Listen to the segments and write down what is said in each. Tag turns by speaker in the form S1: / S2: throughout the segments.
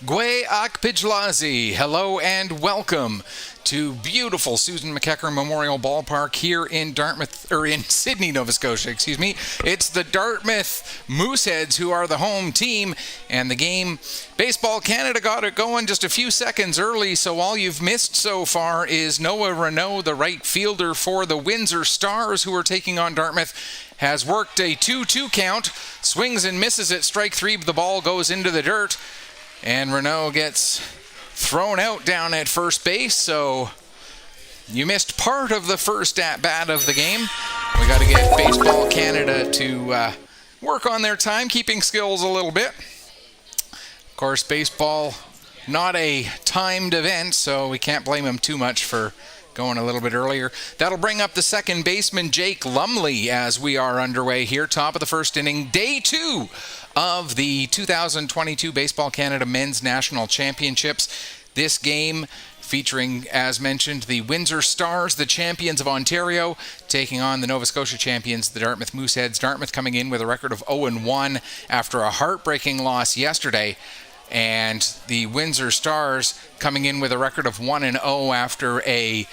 S1: Gwe Akpijlazi, hello and welcome to beautiful Susan McEachern Memorial Ballpark here in Dartmouth, or in Sydney, Nova Scotia, excuse me. It's the Dartmouth Mooseheads who are the home team, and the game, Baseball Canada got it going just a few seconds early, so all you've missed so far is Noah Renaud, the right fielder for the Windsor Stars, who are taking on Dartmouth, has worked a 2-2 count, swings and misses at strike three, but the ball goes into the dirt, and Renaud gets thrown out down at first base, so you missed part of the first at-bat of the game. We got to get Baseball Canada to work on their timekeeping skills a little bit. Of course, baseball, not a timed event, so we can't blame them too much for going a little bit earlier. That'll bring up the second baseman, Jake Lumley, as we are underway here. Top of the first inning, day two of the 2022 Baseball Canada Men's National Championships. This game featuring, as mentioned, the Windsor Stars, the champions of Ontario, taking on the Nova Scotia champions, the Dartmouth Mooseheads. Dartmouth coming in with a record of 0-1 after a heartbreaking loss yesterday, and the Windsor Stars coming in with a record of 1-0 after a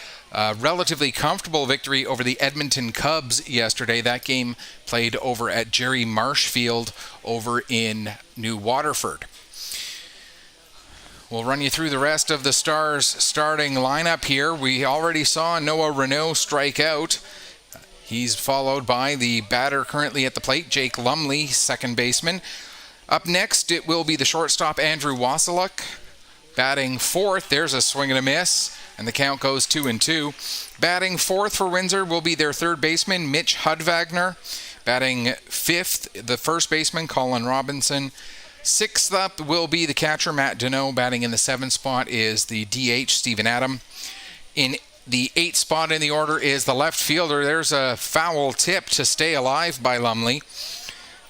S1: relatively comfortable victory over the Edmonton Cubs yesterday. That game played over at Jerry Marsh Field over in New Waterford. We'll run you through the rest of the Stars starting lineup here. We already saw Noah Renaud strike out. He's followed by the batter currently at the plate, Jake Lumley, second baseman. Up next, it will be the shortstop, Andrew Wasiluk, batting fourth. There's a swing and a miss, and the count goes 2-2. Batting fourth for Windsor will be their third baseman, Mitch Hudvagner. Batting fifth, the first baseman, Colin Robinson. Sixth up will be the catcher, Matt Deneau. Batting in the seventh spot is the DH, Stephen Adam. In the eighth spot in the order is the left fielder. There's a foul tip to stay alive by Lumley.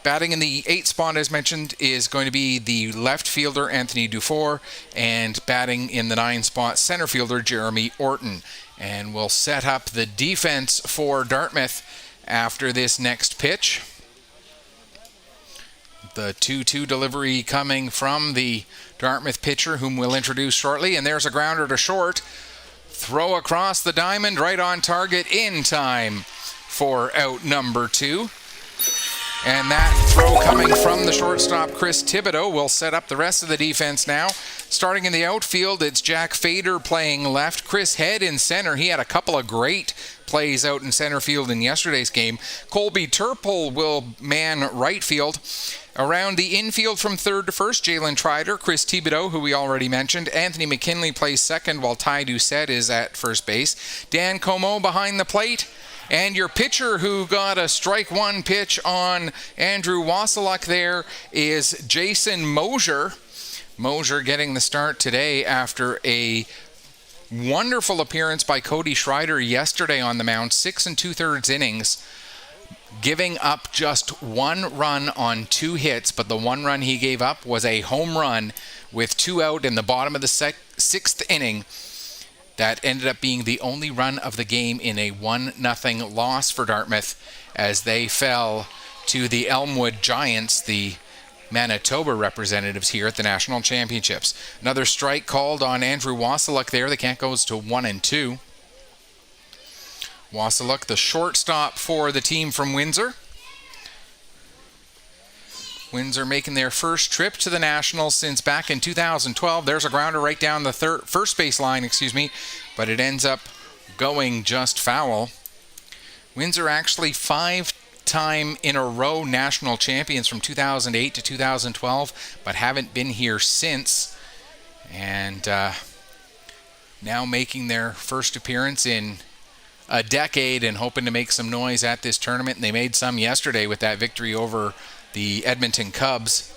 S1: Batting in the eighth spot, as mentioned, is going to be the left fielder, Anthony Dufour, and batting in the ninth spot, center fielder, Jeremy Orton. And we'll set up the defense for Dartmouth after this next pitch. The 2-2 delivery coming from the Dartmouth pitcher, whom we'll introduce shortly. And there's a grounder to short. Throw across the diamond, right on target, in time for out number two. And that throw coming from the shortstop, Chris Thibodeau, will set up the rest of the defense now. Starting in the outfield, it's Jack Fader playing left. Chris Head in center. He had a couple of great plays out in center field in yesterday's game. Colby Turple will man right field. Around the infield from third to first, Jalen Trider, Chris Thibodeau, who we already mentioned. Anthony McKinley plays second, while Ty Doucette is at first base. Dan Comeau behind the plate. And your pitcher who got a strike one pitch on Andrew Wasiluk there is Jason Mosier. Mosier getting the start today after a wonderful appearance by Cody Schreider yesterday on the mound, 6 2/3 innings, giving up just one run on two hits, but the one run he gave up was a home run with two out in the bottom of the sixth inning. That ended up being the only run of the game in a 1-0 loss for Dartmouth as they fell to the Elmwood Giants, the Manitoba representatives here at the National Championships. Another strike called on Andrew Wasiluk there. The count goes to 1-2. Wasiluk, the shortstop for the team from Windsor. Windsor making their first trip to the Nationals since back in 2012. There's a grounder right down the first base line, but it ends up going just foul. Windsor actually 5-time in a row national champions from 2008 to 2012, but haven't been here since. And now making their first appearance in a decade and hoping to make some noise at this tournament. And they made some yesterday with that victory over the Edmonton Cubs,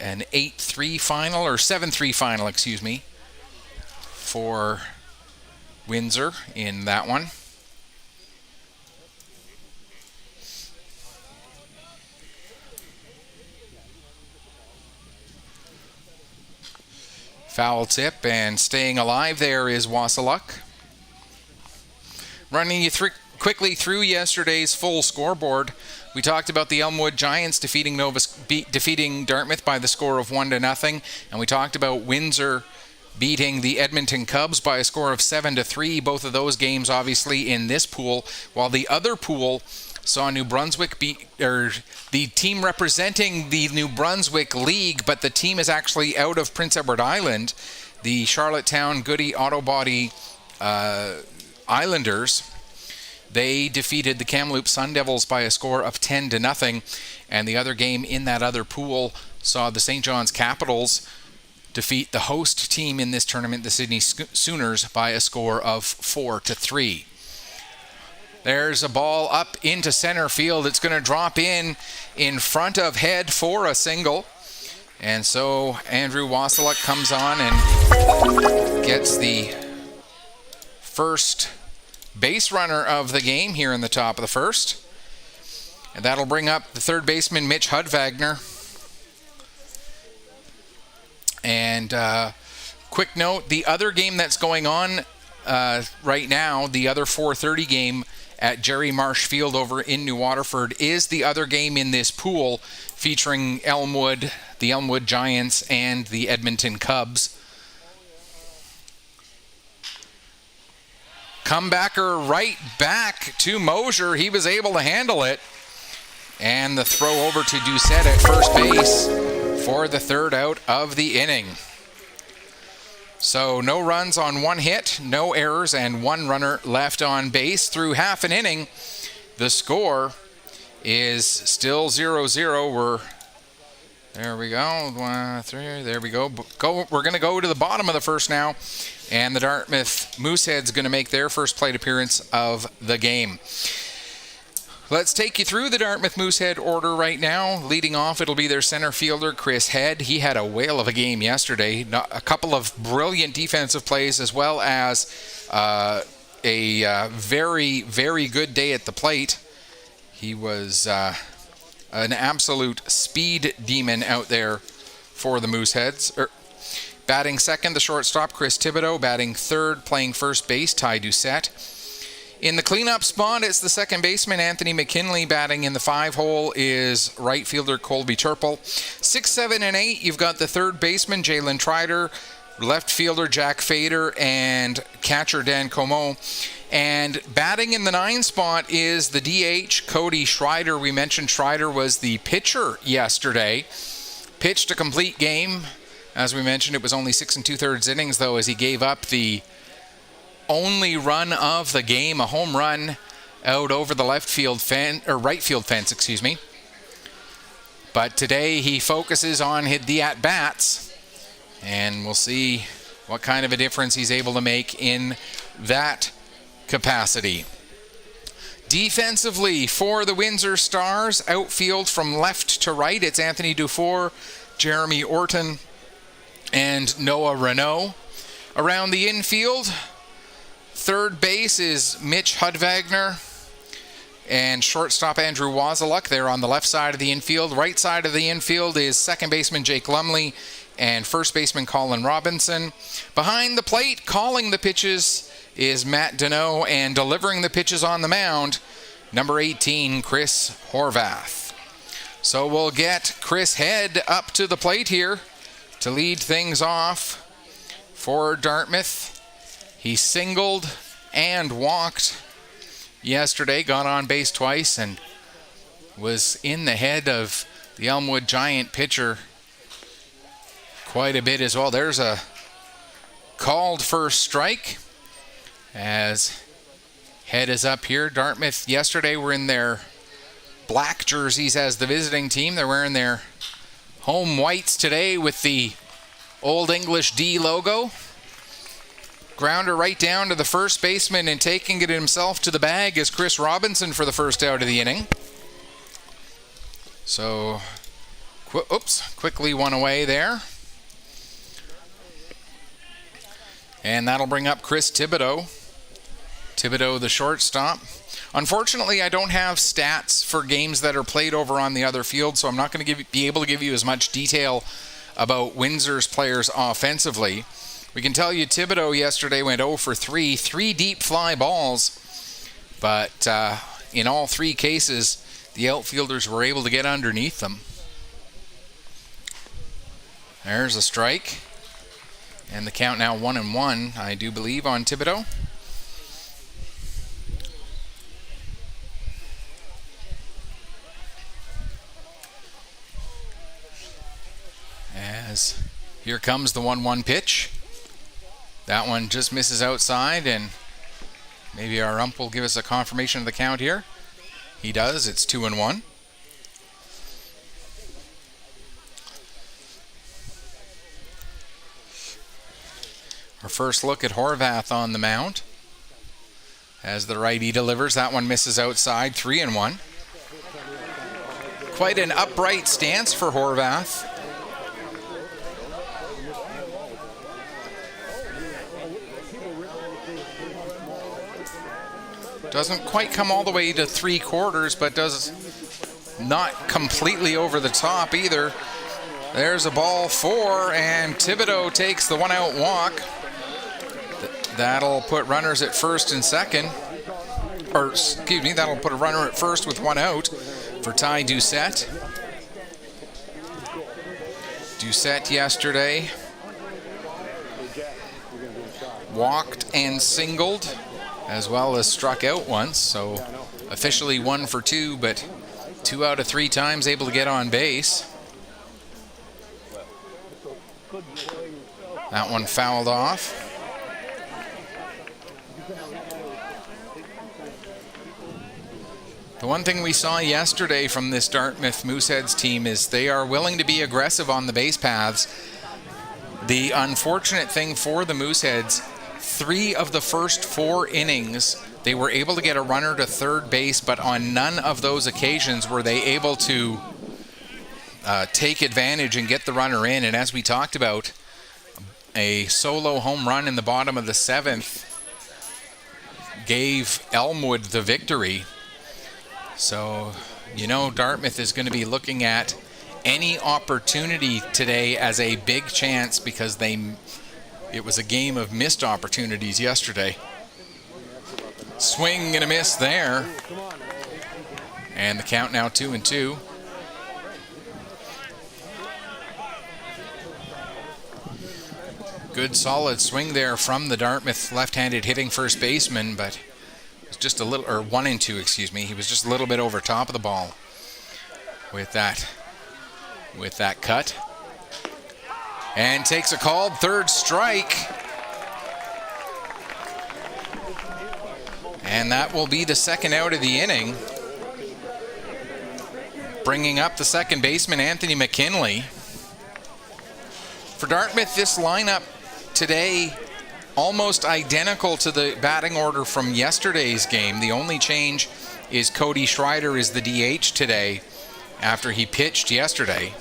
S1: an 8-3 final, or 7-3 final, for Windsor in that one. Foul tip, and staying alive there is Wasiluk. Running you quickly through yesterday's full scoreboard. We talked about the Elmwood Giants defeating Dartmouth by the score of 1-0, and we talked about Windsor beating the Edmonton Cubs by a score of 7-3. Both of those games, obviously, in this pool, while the other pool saw New Brunswick the team representing the New Brunswick League, but the team is actually out of Prince Edward Island. The Charlottetown Goody Auto Body Islanders, they defeated the Kamloops Sun Devils by a score of 10-0. And the other game in that other pool saw the St. John's Capitals defeat the host team in this tournament, the Sydney Sooners, by a score of 4-3. There's a ball up into center field. It's going to drop in front of Head for a single. And so Andrew Wasiluk comes on and gets the first base runner of the game here in the top of the first. And that'll bring up the third baseman, Mitch Hudvagner. And quick note, the other game that's going on right now, the other 4:30 game at Jerry Marsh Field over in New Waterford, is the other game in this pool featuring Elmwood, the Elmwood Giants, and the Edmonton Cubs. Comebacker right back to Mosier. He was able to handle it. And the throw over to Doucette at first base for the third out of the inning. So no runs on one hit, no errors, and one runner left on base through half an inning. The score is still 0-0. There we go. 1, 3, there we go. We're going to go to the bottom of the first now, and the Dartmouth Mooseheads going to make their first plate appearance of the game. Let's take you through the Dartmouth Moosehead order right now. Leading off, it'll be their center fielder, Chris Head. He had a whale of a game yesterday. A couple of brilliant defensive plays, as well as a very, very good day at the plate. He was an absolute speed demon out there for the Mooseheads. Batting second, the shortstop, Chris Thibodeau. Batting third, playing first base, Ty Doucette. In the cleanup spot, it's the second baseman, Anthony McKinley. Batting in the 5-hole is right fielder Colby Turple. 6, 7, and 8, you've got the third baseman, Jalen Trider, left fielder Jack Fader, and catcher Dan Como. And batting in the 9 spot is the DH, Cody Schreider. We mentioned Schreider was the pitcher yesterday. Pitched a complete game. As we mentioned, it was only 6 2/3 innings, though, as he gave up the only run of the game, a home run out over the right field fence, excuse me. But today he focuses on the at-bats, and we'll see what kind of a difference he's able to make in that capacity. Defensively for the Windsor Stars, outfield from left to right, it's Anthony Dufour, Jeremy Orton, and Noah Renault. Around the infield, third base is Mitch Hudvagner, and shortstop Andrew Wasiluk. They're on the left side of the infield. Right side of the infield is second baseman Jake Lumley and first baseman Colin Robinson. Behind the plate, calling the pitches, is Matt Deneau, and delivering the pitches on the mound, number 18, Chris Horvath. So we'll get Chris Head up to the plate here to lead things off for Dartmouth. He singled and walked yesterday, got on base twice, and was in the head of the Elmwood Giant pitcher quite a bit as well. There's a called first strike as Head is up here. Dartmouth yesterday were in their black jerseys as the visiting team. They're wearing their home whites today with the Old English D logo. Grounder right down to the first baseman, and taking it himself to the bag is Chris Robinson for the first out of the inning. So, quickly one away there. And that'll bring up Chris Thibodeau. Thibodeau, the shortstop. Unfortunately, I don't have stats for games that are played over on the other field, so I'm not going to be able to give you as much detail about Windsor's players offensively. We can tell you Thibodeau yesterday went 0 for 3, 3 deep fly balls, But in all three cases, the outfielders were able to get underneath them. There's a strike. And the count now 1-1, I do believe, on Thibodeau. As here comes the 1-1 pitch. That one just misses outside, and maybe our ump will give us a confirmation of the count here. He does. It's 2-1. Our first look at Horvath on the mound. As the righty delivers, that one misses outside, 3-1. Quite an upright stance for Horvath. Doesn't quite come all the way to 3/4, but does not completely over the top either. There's a ball 4, and Thibodeau takes the 1-out walk. That'll put runners at first and second. Or, excuse me, that'll put a runner at first with 1 out for Ty Doucette. Doucette yesterday walked and singled, as well as struck out once, so officially 1 for 2, but 2 out of 3 times able to get on base. That one fouled off. The one thing we saw yesterday from this Dartmouth Mooseheads team is they are willing to be aggressive on the base paths. The unfortunate thing for the Mooseheads, 3 of the first 4 innings, they were able to get a runner to third base, but on none of those occasions were they able to take advantage and get the runner in. And as we talked about, a solo home run in the bottom of the 7th gave Elmwood the victory. So, you know, Dartmouth is going to be looking at any opportunity today as a big chance, because it was a game of missed opportunities yesterday. Swing and a miss there. And the count now 2-2. Good solid swing there from the Dartmouth left-handed hitting first baseman, but just a little, or 1-2, excuse me. He was just a little bit over top of the ball with that cut. And takes a called third strike. And that will be the second out of the inning. Bringing up the second baseman, Anthony McKinley. For Dartmouth, this lineup today almost identical to the batting order from yesterday's game. The only change is Cody Schreider is the DH today after he pitched yesterday.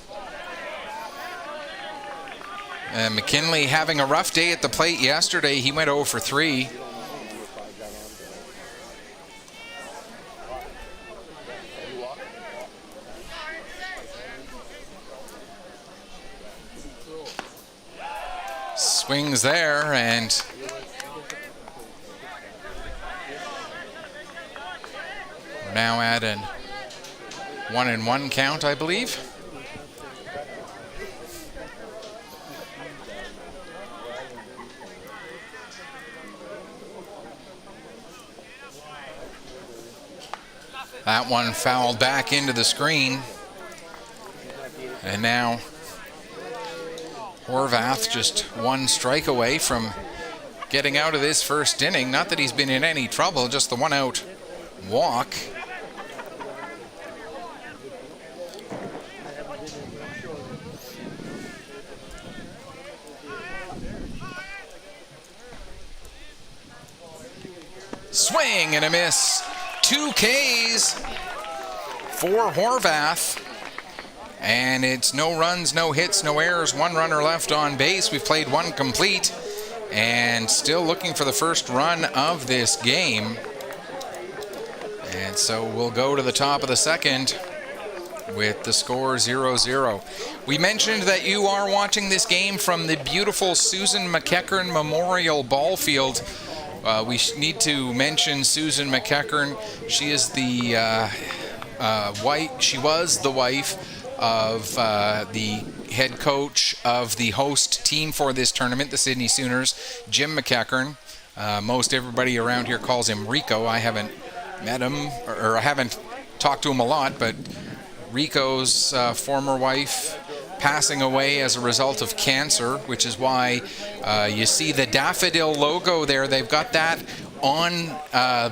S1: McKinley having a rough day at the plate yesterday. He went 0 for 3. Swings there, and we're now at an 1-1 count, I believe. That one fouled back into the screen. And now Horvath just 1 strike away from getting out of this first inning. Not that he's been in any trouble, just the 1-out walk. Swing and a miss. 2 Ks for Horvath. And it's no runs, no hits, no errors, 1 runner left on base. We've played 1 complete and still looking for the first run of this game. And so we'll go to the top of the second with the score 0-0. We mentioned that you are watching this game from the beautiful Susan McEachern Memorial Ball Field. We need to mention Susan McEachern. She is the wife. She was the wife of the head coach of the host team for this tournament, the Sydney Sooners, Jim McEachern. Most everybody around here calls him Rico. I haven't met him, or I haven't talked to him a lot, but Rico's former wife passing away as a result of cancer, which is why you see the daffodil logo there. They've got that on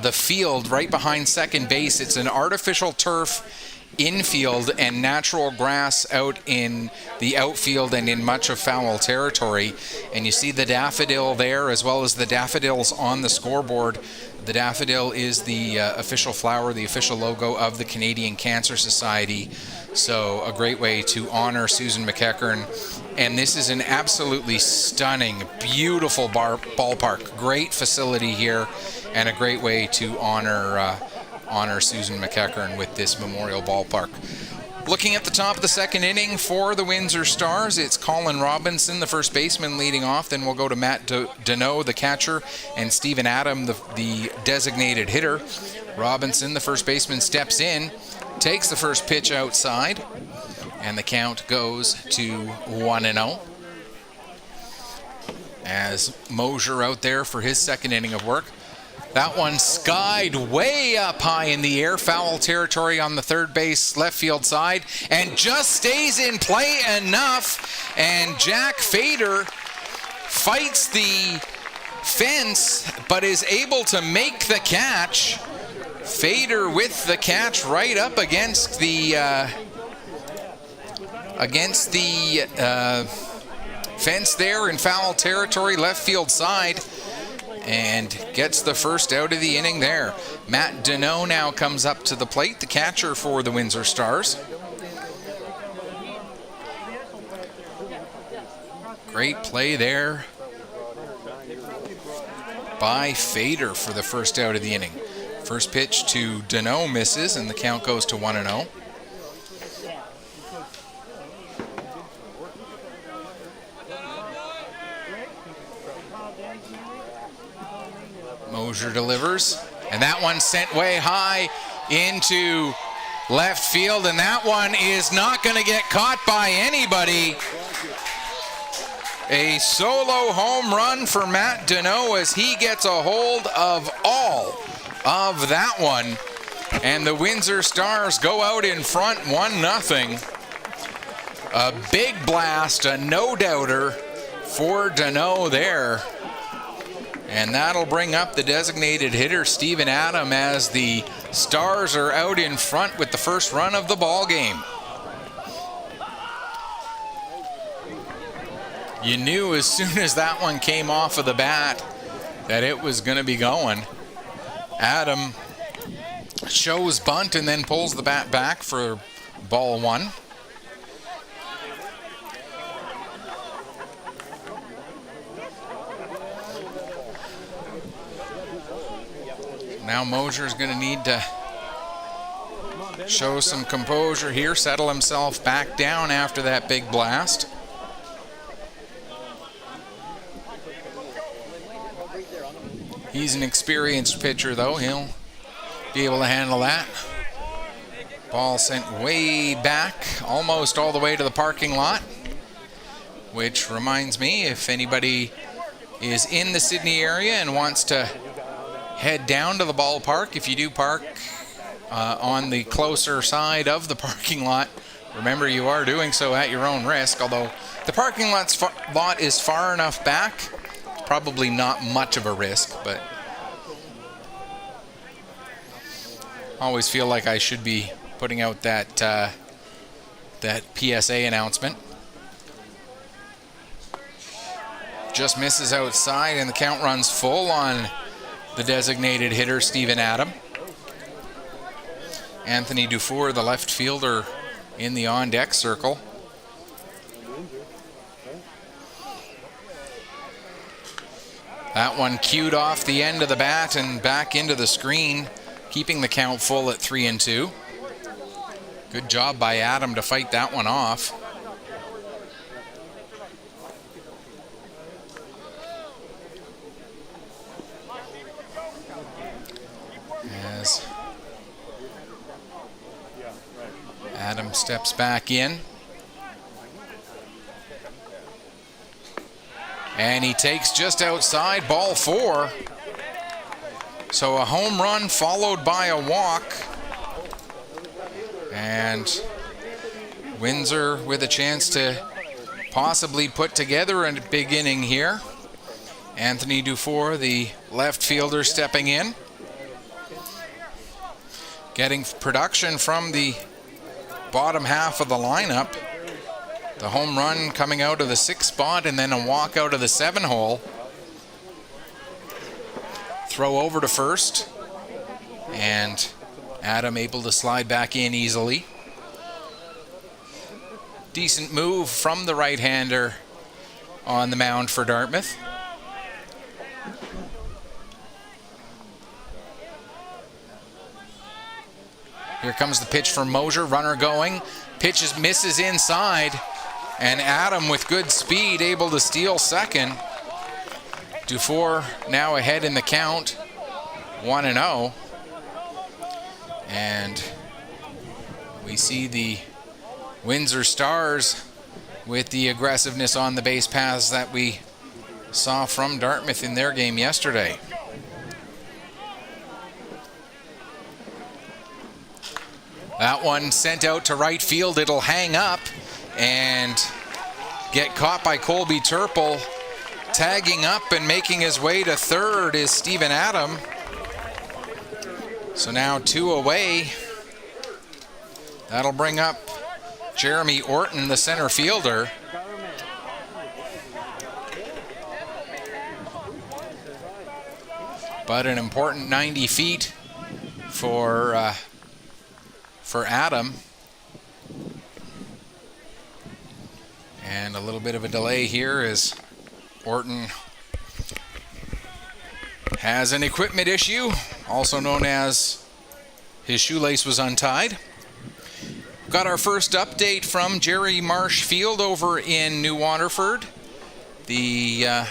S1: the field right behind second base. It's an artificial turf infield and natural grass out in the outfield and in much of foul territory. And you see the daffodil there, as well as the daffodils on the scoreboard. The daffodil is the official flower, the official logo of the Canadian Cancer Society. So a great way to honor Susan McEachern. And this is an absolutely stunning, beautiful ballpark. Great facility here, and a great way to honor Susan McEachern with this memorial ballpark. Looking at the top of the second inning for the Windsor Stars, it's Colin Robinson, the first baseman, leading off. Then we'll go to Matt Deneau, the catcher, and Stephen Adam, the designated hitter. Robinson, the first baseman, steps in, takes the first pitch outside, and the count goes to 1-0. As Mosier out there for his second inning of work. That one skied way up high in the air, foul territory on the third base left field side, and just stays in play enough. And Jack Fader fights the fence, but is able to make the catch. Fader with the catch right up against the fence there in foul territory, left field side, and gets the first out of the inning there. Matt Deneau now comes up to the plate, the catcher for the Windsor Stars. Great play there by Fader for the first out of the inning. First pitch to Deneau misses, and the count goes to 1-0. Mosier delivers, and that one sent way high into left field, and that one is not going to get caught by anybody. A solo home run for Matt Deneau as he gets a hold of all of that one, and the Windsor Stars go out in front 1-0. A big blast, a no-doubter for Deneau there. And that'll bring up the designated hitter, Stephen Adam, as the Stars are out in front with the first run of the ball game. You knew as soon as that one came off of the bat that it was going to be going. Adam shows bunt and then pulls the bat back for ball one. Now Mosier's going to need to show some composure here, settle himself back down after that big blast. He's an experienced pitcher, though. He'll be able to handle that. Ball sent way back, almost all the way to the parking lot. Which reminds me, if anybody is in the Sydney area and wants to head down to the ballpark, if you do park on the closer side of the parking lot, remember you are doing so at your own risk. Although the parking lot is far enough back, probably not much of a risk, but I always feel like I should be putting out that PSA announcement. Just misses outside, and the count runs full on the designated hitter, Stephen Adam. Anthony Dufour, the left fielder, in the on-deck circle. That one cued off the end of the bat and back into the screen, keeping the count full at 3-2. Good job by Adam to fight that one off. Adam steps back in. And he takes just outside, ball 4. So a home run followed by a walk. And Windsor with a chance to possibly put together a big inning here. Anthony Dufour, the left fielder, stepping in. Getting production from the bottom half of the lineup. The home run coming out of the 6th spot and then a walk out of the 7 hole. Throw over to first. And Adam able to slide back in easily. Decent move from the right-hander on the mound for Dartmouth. Here comes the pitch from Mosier, runner going. Pitches, misses inside, and Adam with good speed able to steal second. Dufour now ahead in the count, 1-0. And we see the Windsor Stars with the aggressiveness on the base paths that we saw from Dartmouth in their game yesterday. That one sent out to right field. It'll hang up and get caught by Colby Turple. Tagging up and making his way to third is Stephen Adam. So now 2 away. That'll bring up Jeremy Orton, the center fielder. But an important 90 feet for Adam. And a little bit of a delay here as Orton has an equipment issue, also known as his shoelace was untied. Got our first update from Jerry Marsh Field over in New Waterford. The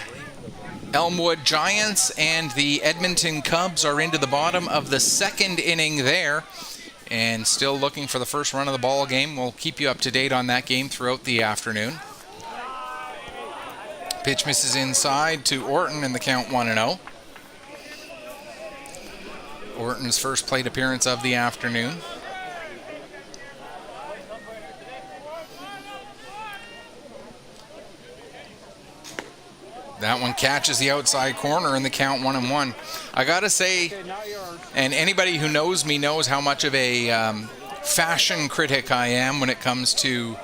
S1: Elmwood Giants and the Edmonton Cubs are into the bottom of the 2nd inning there, and still looking for the first run of the ball game. We'll keep you up to date on that game throughout the afternoon. Pitch misses inside to Orton in the count, 1-0. Orton's first plate appearance of the afternoon. That one catches the outside corner in the count, 1-1. I gotta say, and anybody who knows me knows how much of a fashion critic I am when it comes to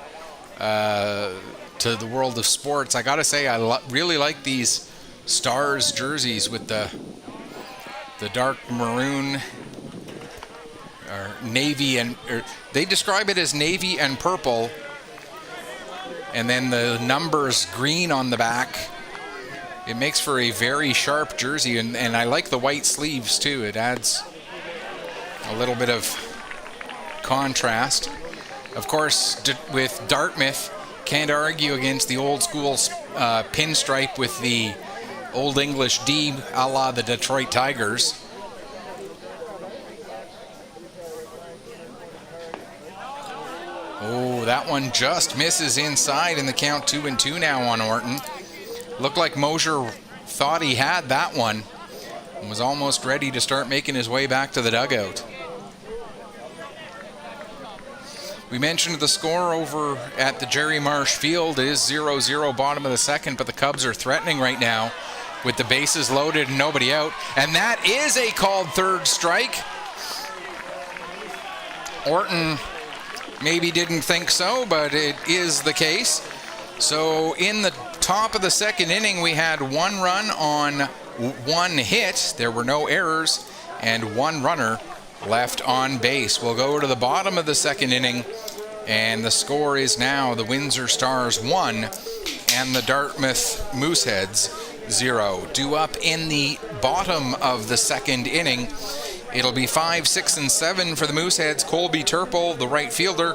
S1: the world of sports. I gotta say, I really like these Stars jerseys with the dark maroon or navy, and they describe it as navy and purple, and then the numbers green on the back. It makes for a very sharp jersey, and I like the white sleeves too. It adds a little bit of contrast. Of course, with Dartmouth, can't argue against the old school pinstripe with the Old English D a la the Detroit Tigers. Oh, that one just misses inside in the count, 2-2 now on Orton. Looked like Mosier thought he had that one and was almost ready to start making his way back to the dugout. We mentioned the score over at the Jerry Marsh Field is 0-0, bottom of the 2nd, but the Cubs are threatening right now with the bases loaded and nobody out. And that is a called third strike. Orton maybe didn't think so, but it is the case. So in the top of the 2nd inning, we had 1 run on 1 hit. There were no errors and 1 runner left on base. We'll go to the bottom of the 2nd inning, and the score is now the Windsor Stars 1 and the Dartmouth Mooseheads 0. Due up in the bottom of the 2nd inning, it'll be 5, 6, and 7 for the Mooseheads. Colby Turple, the right fielder,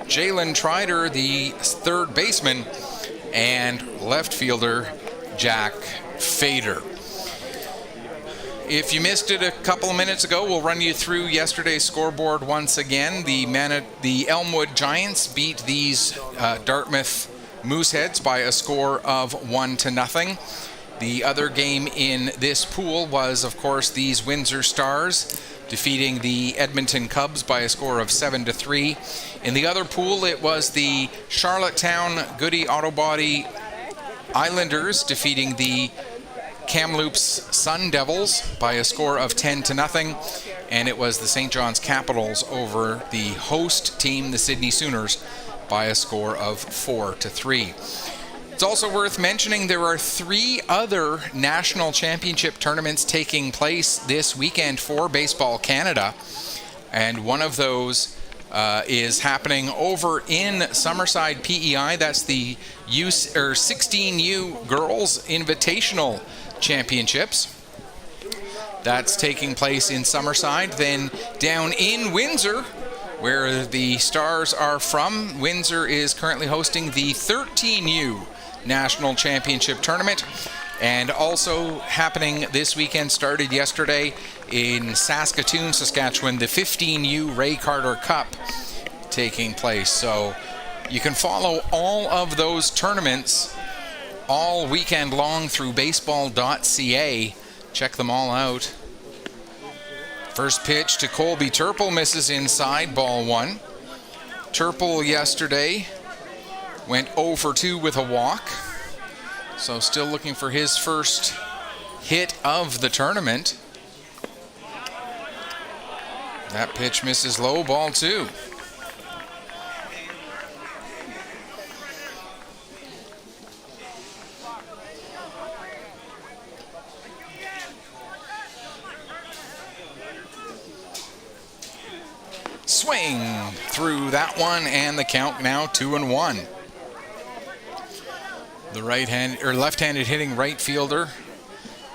S1: Jalen Trider, the third baseman, and left fielder Jack Fader. If you missed it a couple of minutes ago, we'll run you through yesterday's scoreboard once again. The Elmwood Giants beat these Dartmouth Mooseheads by a score of 1-0. The other game in this pool was, of course, these Windsor Stars defeating the Edmonton Cubs by a score of 7-3. In the other pool, it was the Charlottetown Goody Autobody Islanders defeating the Kamloops Sun Devils by a score of 10-0. And it was the St. John's Capitals over the host team, the Sydney Sooners, by a score of 4-3. It's also worth mentioning there are 3 other national championship tournaments taking place this weekend for Baseball Canada, and one of those is happening over in Summerside, PEI. That's the 16U Girls Invitational Championships. That's taking place in Summerside. Then down in Windsor, where the Stars are from, Windsor is currently hosting the 13U National Championship Tournament, and also happening this weekend, started yesterday in Saskatoon, Saskatchewan, the 15U Ray Carter Cup taking place. So you can follow all of those tournaments all weekend long through baseball.ca. Check them all out. First pitch to Colby Turple, misses inside, ball 1. Turple yesterday went 0 for 2 with a walk. So still looking for his first hit of the tournament. That pitch misses low, ball 2. Swing through that one, and the count now 2-1. The left-handed hitting right fielder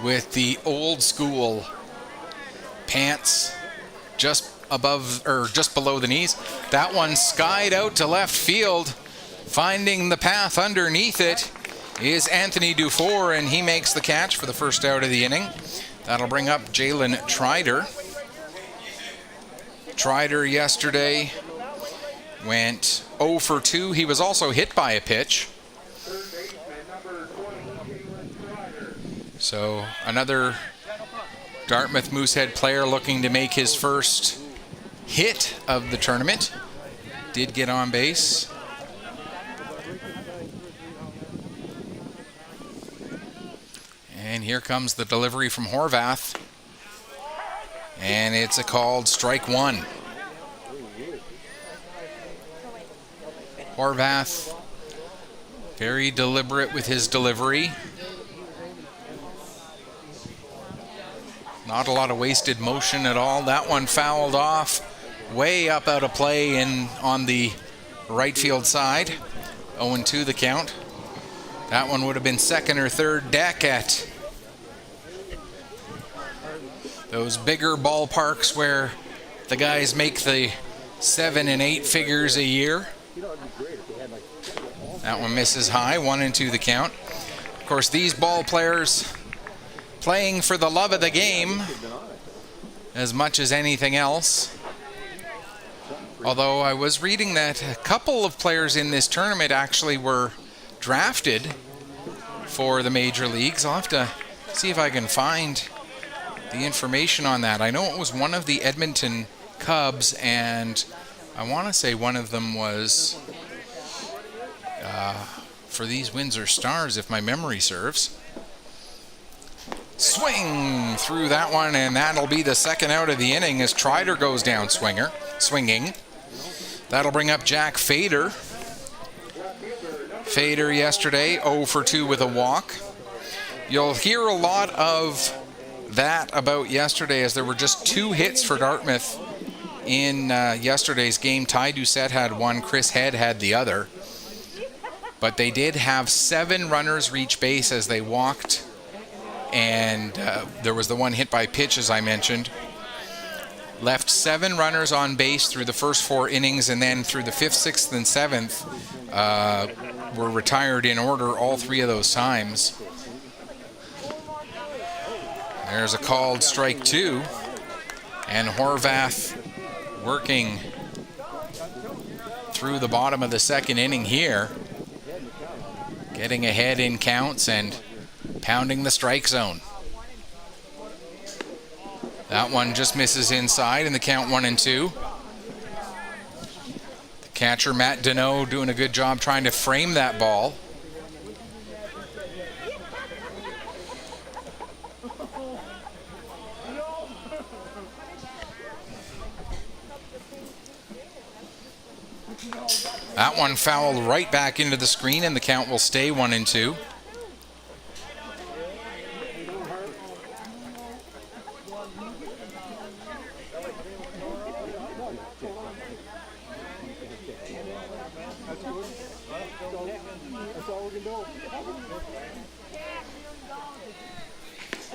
S1: with the old school pants just above or just below the knees. That one skied out to left field. Finding the path underneath it is Anthony Dufour, and he makes the catch for the first out of the inning. That'll bring up Jalen Trider. Trider yesterday went 0 for 2. He was also hit by a pitch. So another Dartmouth Moosehead player looking to make his first hit of the tournament. Did get on base. And here comes the delivery from Horvath. And it's a called strike 1. Horvath, very deliberate with his delivery. Not a lot of wasted motion at all. That one fouled off, way up out of play and on the right field side. 0-2 the count. That one would have been second or third deck at those bigger ballparks where the guys make the 7 and 8 figures a year. That one misses high, 1-2 the count. Of course, these ball players playing for the love of the game as much as anything else. Although I was reading that a couple of players in this tournament actually were drafted for the major leagues. I'll have to see if I can find the information on that. I know it was one of the Edmonton Cubs, and I want to say one of them was for these Windsor Stars, if my memory serves. Swing through that one, and that'll be the second out of the inning as Trider goes down swinging. That'll bring up Jack Fader. Fader yesterday 0 for 2 with a walk. You'll hear a lot of that about yesterday, as there were just 2 hits for Dartmouth in yesterday's game. Ty Doucette had one, Chris Head had the other. But they did have 7 runners reach base as they walked, and there was the one hit by pitch, as I mentioned. Left 7 runners on base through the first 4 innings, and then through the 5th, 6th, and 7th were retired in order all 3 of those times. There's a called strike 2. And Horvath working through the bottom of the second inning here. Getting ahead in counts and pounding the strike zone. That one just misses inside in the count 1-2. The catcher, Matt Deneau, doing a good job trying to frame that ball. That one fouled right back into the screen, and the count will stay 1-2.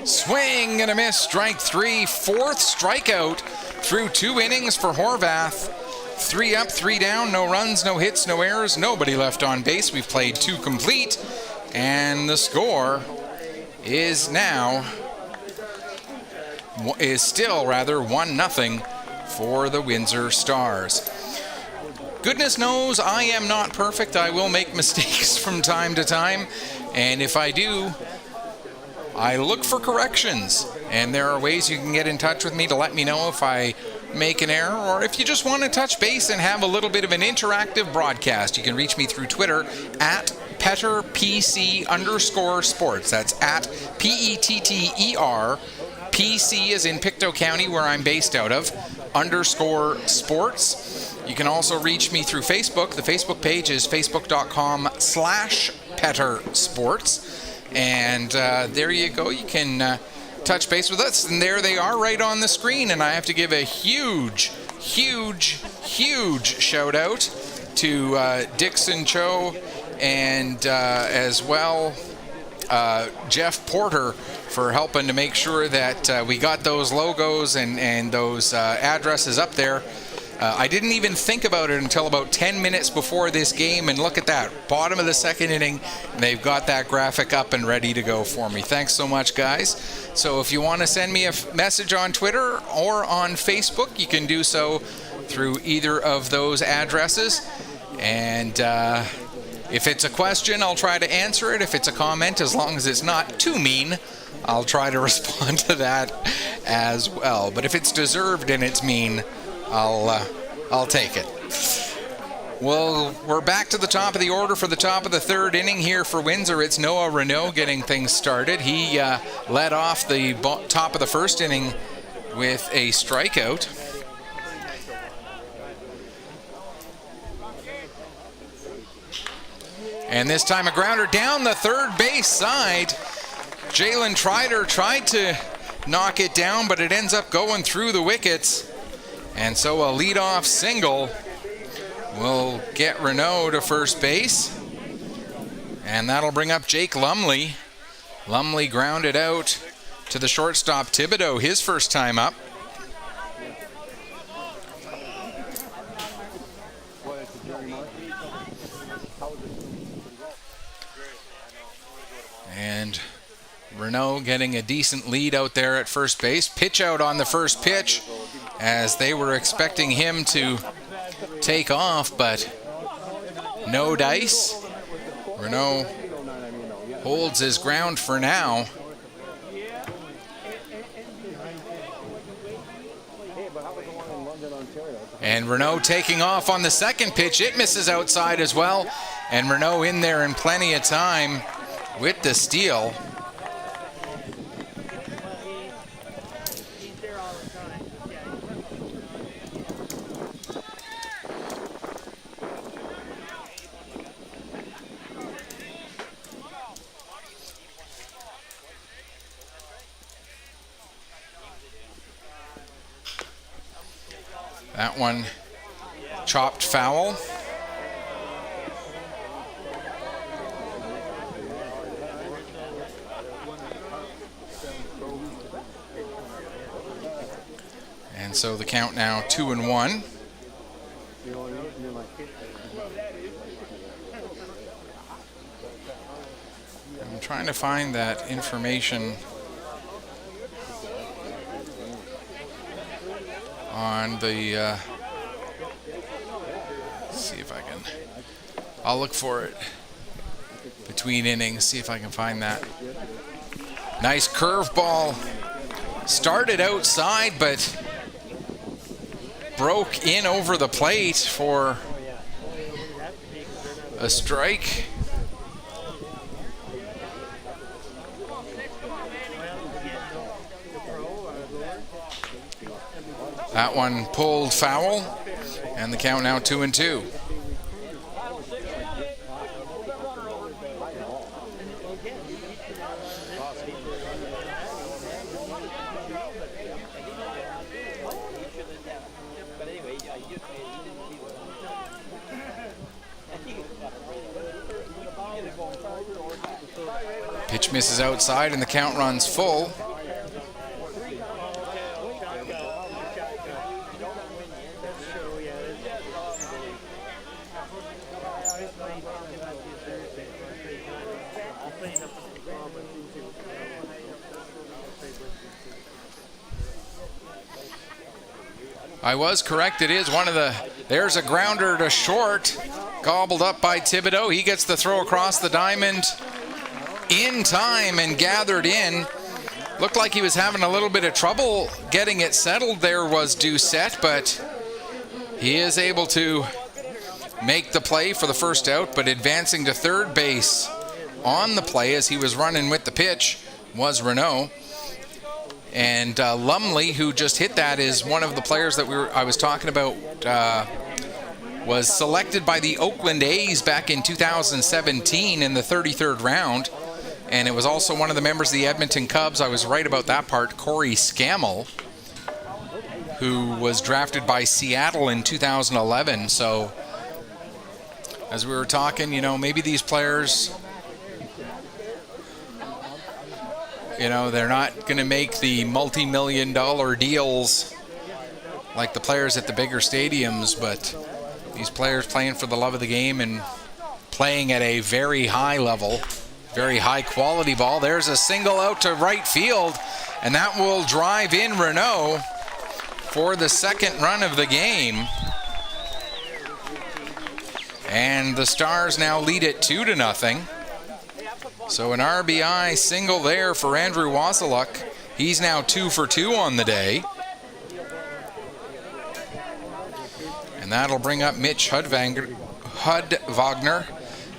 S1: Swing and a miss, strike 3, 4th strikeout through 2 innings for Horvath. 3 up, 3 down, no runs, no hits, no errors, nobody left on base. We've played 2 complete, and the score is still 1-0 for the Windsor Stars. Goodness knows I am not perfect. I will make mistakes from time to time, and if I do, I look for corrections, and there are ways you can get in touch with me to let me know if I make an error, or if you just want to touch base and have a little bit of an interactive broadcast. You can reach me through Twitter at PetterPC_sports. That's at PETTER, PC as in Pictou County, where I'm based out of, _sports. You can also reach me through Facebook. The Facebook page is facebook.com/PetterSports. And there you go. You can touch base with us. And there they are right on the screen. And I have to give a huge shout out to Dixon Cho and as well Jeff Porter for helping to make sure that we got those logos and those addresses up there. I didn't even think about it until about 10 minutes before this game, and look at that, bottom of the second inning, they've got that graphic up and ready to go for me. Thanks so much, guys. So if you want to send me a message on Twitter or on Facebook, you can do so through either of those addresses. And if it's a question, I'll try to answer it. If it's a comment, as long as it's not too mean, I'll try to respond to that as well. But if it's deserved and it's mean, I'll take it. Well, we're back to the top of the order for the top of the third inning here for Windsor. It's Noah Renaud getting things started. He led off the top of the first inning with a strikeout. And this time a grounder down the third base side. Jalen Trider tried to knock it down, but it ends up going through the wickets. And so a leadoff single will get Renaud to first base. And that'll bring up Jake Lumley. Lumley grounded out to the shortstop Thibodeau, his first time up. And Renaud getting a decent lead out there at first base. Pitch out on the first pitch, as they were expecting him to take off, but no dice. Renaud holds his ground for now. And Renaud taking off on the second pitch. It misses outside as well. And Renaud in there in plenty of time with the steal. That one chopped foul. And so the count now 2-1. I'm trying to find that information on the, see if I can, I'll look for it between innings, see if I can find that. Nice curveball. Started outside, but broke in over the plate for a strike. That one pulled foul, and the count now 2-2. Pitch misses outside, and the count runs full. I was correct. It is one of the, there's a grounder to short, gobbled up by Thibodeau. He gets the throw across the diamond in time and gathered in. Looked like he was having a little bit of trouble getting it settled there, was Doucette, but he is able to make the play for the first out. But advancing to third base on the play as he was running with the pitch was Renault. And Lumley, who just hit that, is one of the players that I was talking about, was selected by the Oakland A's back in 2017 in the 33rd round. And it was also one of the members of the Edmonton Cubs. I was right about that part, Corey Scammell, who was drafted by Seattle in 2011. So as we were talking, you know, maybe these players, you know, they're not going to make the multi-million-dollar deals like the players at the bigger stadiums, but these players playing for the love of the game and playing at a very high level, very high-quality ball. There's a single out to right field, and that will drive in Renault for the second run of the game. And the Stars now lead it 2-0. So an RBI single there for Andrew Wasiluk. He's now 2 for 2 on the day. And that'll bring up Mitch Hudvagner.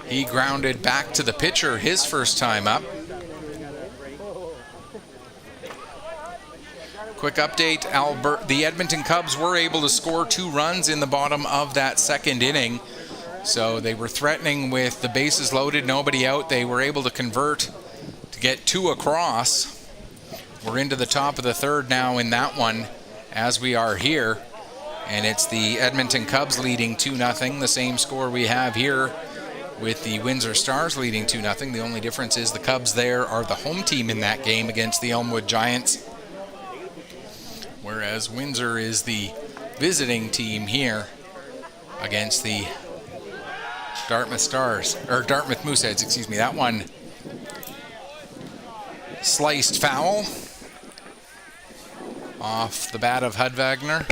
S1: He grounded back to the pitcher his first time up. Quick update, the Edmonton Cubs were able to score 2 runs in the bottom of that second inning. So they were threatening with the bases loaded, nobody out. They were able to convert to get 2 across. We're into the top of the third now in that one as we are here. And it's the Edmonton Cubs leading 2-0, the same score we have here with the Windsor Stars leading 2-0. The only difference is the Cubs there are the home team in that game against the Elmwood Giants, whereas Windsor is the visiting team here against the Dartmouth Stars, or Dartmouth Mooseheads, excuse me. That one sliced foul off the bat of Hudvagner.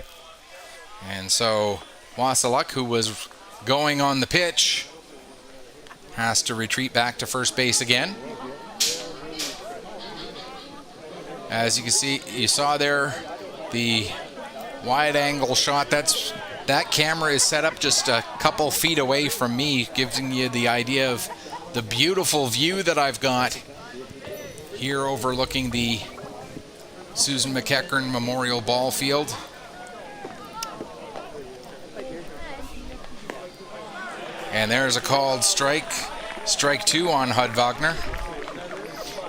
S1: And so Wasiluk, who was going on the pitch, has to retreat back to first base again. As you can see, you saw there the wide angle shot. That camera is set up just a couple feet away from me, giving you the idea of the beautiful view that I've got here overlooking the Susan McEachern Memorial Ball Field. And there's a called strike 2 on Hudvagner.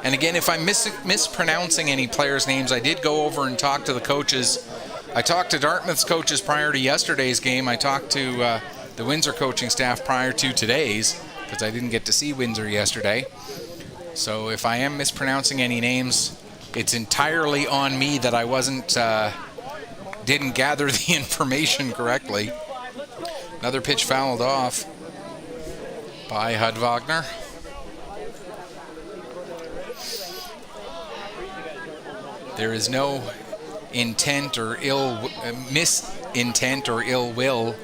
S1: And again, if I'm mispronouncing any players' names, I did go over and talk to the coaches. I talked to Dartmouth's coaches prior to yesterday's game. I talked to the Windsor coaching staff prior to today's, because I didn't get to see Windsor yesterday. So if I am mispronouncing any names, it's entirely on me that I didn't gather the information correctly. Another pitch fouled off by Hudvagner. There is no intent or misintent or ill will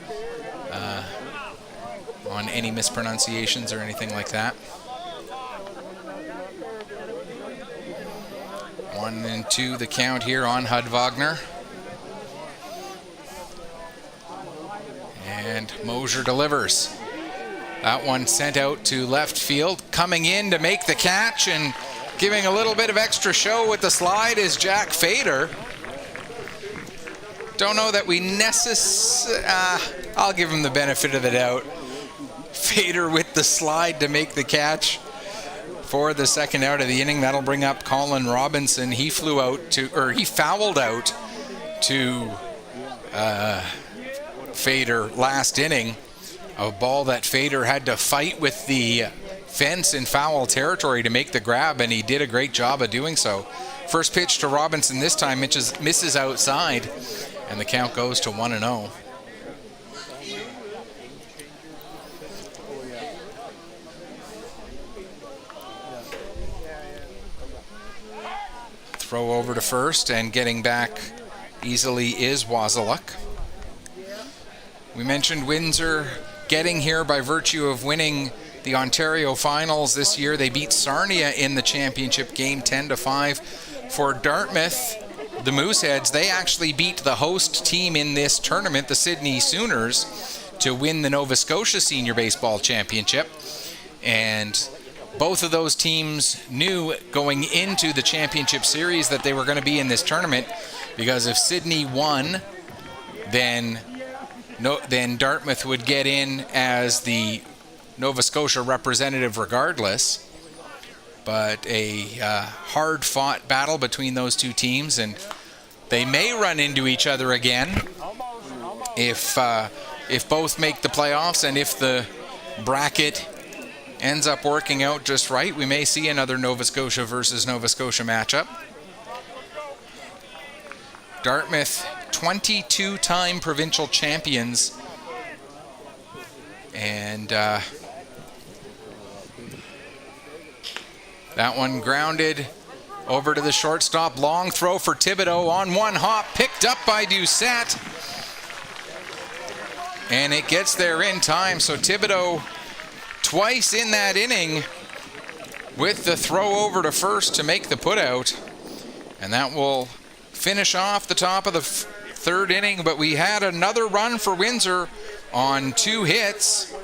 S1: on any mispronunciations or anything like that. 1-2 the count here on Hud Wagner. And Mosier delivers. That one sent out to left field. Coming in to make the catch and giving a little bit of extra show with the slide is Jack Fader. Don't know that we I'll give him the benefit of the doubt. Fader with the slide to make the catch for the second out of the inning. That'll bring up Colin Robinson. He fouled out to Fader last inning. A ball that Fader had to fight with the fence in foul territory to make the grab, and he did a great job of doing so. First pitch to Robinson this time misses outside, and the count goes to 1-0. Throw over to first, and getting back easily is Wasiluk. We mentioned Windsor getting here by virtue of winning the Ontario Finals this year. They beat Sarnia in the championship game 10-5. For Dartmouth, the Mooseheads, they actually beat the host team in this tournament, the Sydney Sooners, to win the Nova Scotia Senior Baseball Championship. And both of those teams knew going into the championship series that they were going to be in this tournament, because if Sydney won, then Dartmouth would get in as the Nova Scotia representative regardless. But a hard-fought battle between those two teams, and they may run into each other again if both make the playoffs, and if the bracket ends up working out just right, we may see another Nova Scotia versus Nova Scotia matchup. Dartmouth, 22-time provincial champions, and that one grounded over to the shortstop. Long throw for Thibodeau on one hop, picked up by Doucette, and it gets there in time. So Thibodeau twice in that inning with the throw over to first to make the putout, and that will finish off the top of the third inning. But we had another run for Windsor on 2 hits.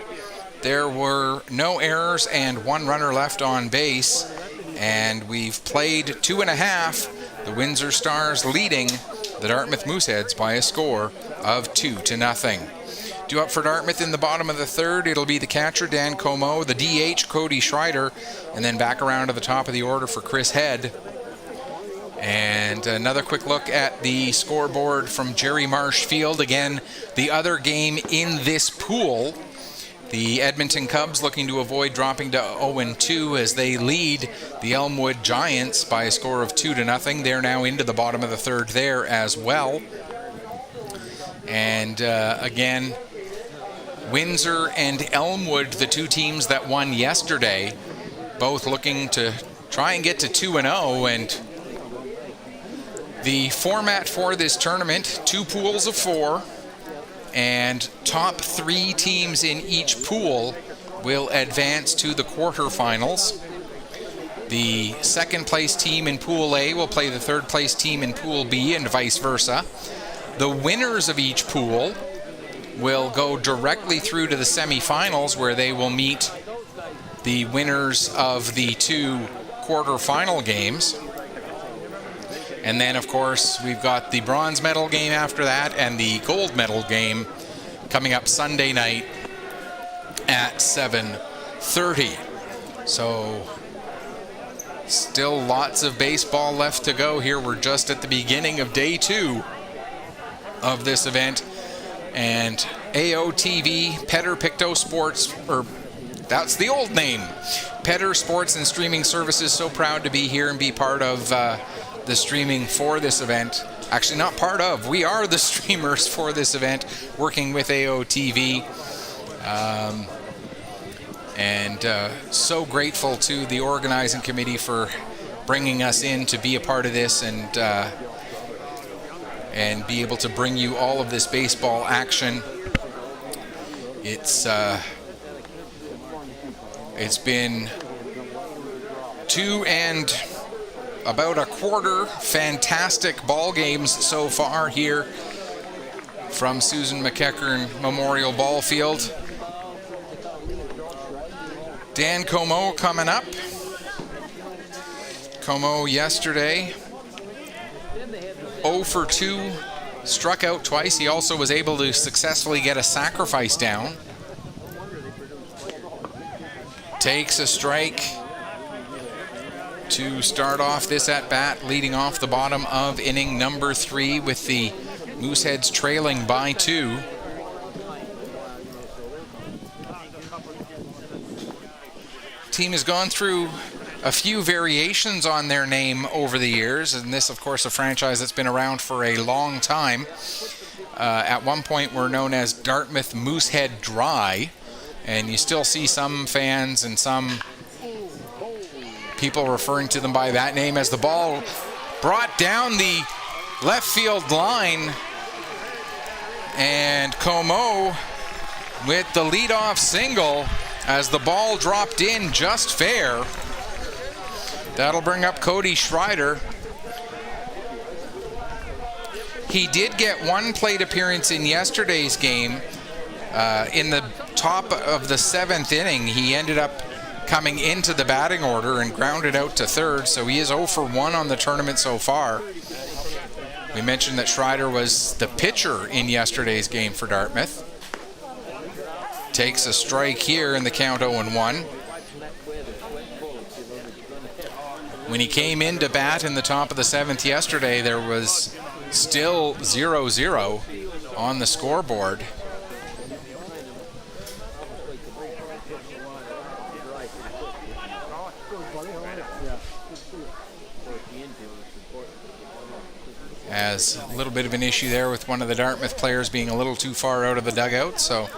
S1: There were no errors and 1 runner left on base, and we've played 2.5. The Windsor Stars leading the Dartmouth Mooseheads by a score of 2-0. Due up for Dartmouth in the bottom of the third, it'll be the catcher Dan Como, the DH Cody Schreider, and then back around to the top of the order for Chris Head. And another quick look at the scoreboard from Jerry Marsh Field. Again, the other game in this pool. The Edmonton Cubs looking to avoid dropping to 0-2 as they lead the Elmwood Giants by a score of 2-0. They're now into the bottom of the third there as well. And again, Windsor and Elmwood, the two teams that won yesterday, both looking to try and get to 2-0. And the format for this tournament, 2 pools of 4, and top 3 teams in each pool will advance to the quarterfinals. The second place team in Pool A will play the third place team in Pool B, and vice versa. The winners of each pool will go directly through to the semifinals, where they will meet the winners of the 2 quarterfinal games. And then, of course, we've got the bronze medal game after that, and the gold medal game coming up Sunday night at 7:30. So still lots of baseball left to go here. We're just at the beginning of day 2 of this event. And AOTV, Petter Pictou Sports, or that's the old name, Petter Sports and Streaming Services, so proud to be here and be part of the streaming for this event. Actually, not part of, we are the streamers for this event, working with AOTV. And so grateful to the organizing committee for bringing us in to be a part of this. And and be able to bring you all of this baseball action. It's been 2 and about a quarter fantastic ball games so far here from Susan McEachern Memorial Ball Field. Dan Comeau coming up. Comeau yesterday 0 for 2, struck out twice. He also was able to successfully get a sacrifice down. Takes a strike to start off this at-bat, leading off the bottom of inning number 3 with the Mooseheads trailing by 2. Team has gone through a few variations on their name over the years, and this, of course, a franchise that's been around for a long time. At one point, were known as Dartmouth Moosehead Dry, and you still see some fans and some people referring to them by that name as the ball brought down the left field line, and Comeau with the leadoff single as the ball dropped in just fair. That'll bring up Cody Schreider. He did get one plate appearance in yesterday's game. In the top of the 7th inning, he ended up coming into the batting order and grounded out to third, so he is 0 for 1 on the tournament so far. We mentioned that Schreider was the pitcher in yesterday's game for Dartmouth. Takes a strike here in the count 0-1. When he came into bat in the top of the 7th yesterday, there was still 0-0 on the scoreboard. As a little bit of an issue there with one of the Dartmouth players being a little too far out of the dugout, so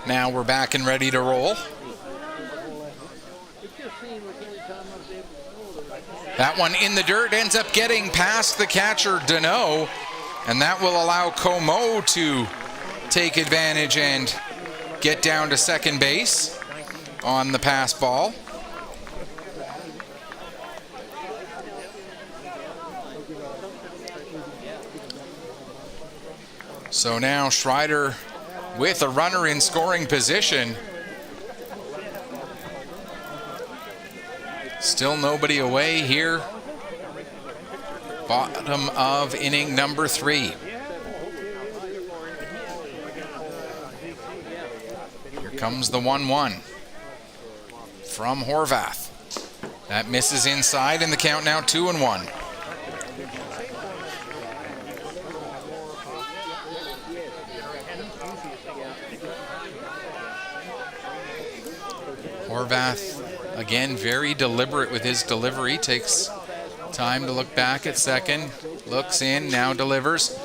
S1: now we're back and ready to roll. That one in the dirt ends up getting past the catcher, Deneau, and that will allow Comeau to take advantage and get down to second base on the pass ball. So now Schreider with a runner in scoring position. Still nobody away here. Bottom of inning number 3. Here comes the 1-1 from Horvath. That misses inside, and the count now 2-1. Horvath, again, very deliberate with his delivery. Takes time to look back at second. Looks in, now delivers.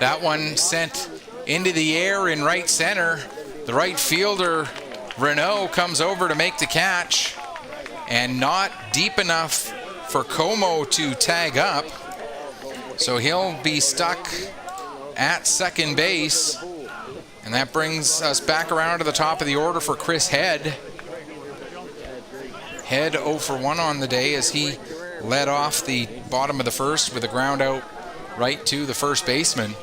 S1: That one sent into the air in right center. The right fielder, Renault, comes over to make the catch. And not deep enough for Comeau to tag up. So he'll be stuck at second base. And that brings us back around to the top of the order for Chris Head. Head 0 for 1 on the day as he led off the bottom of the first with a ground out right to the first baseman.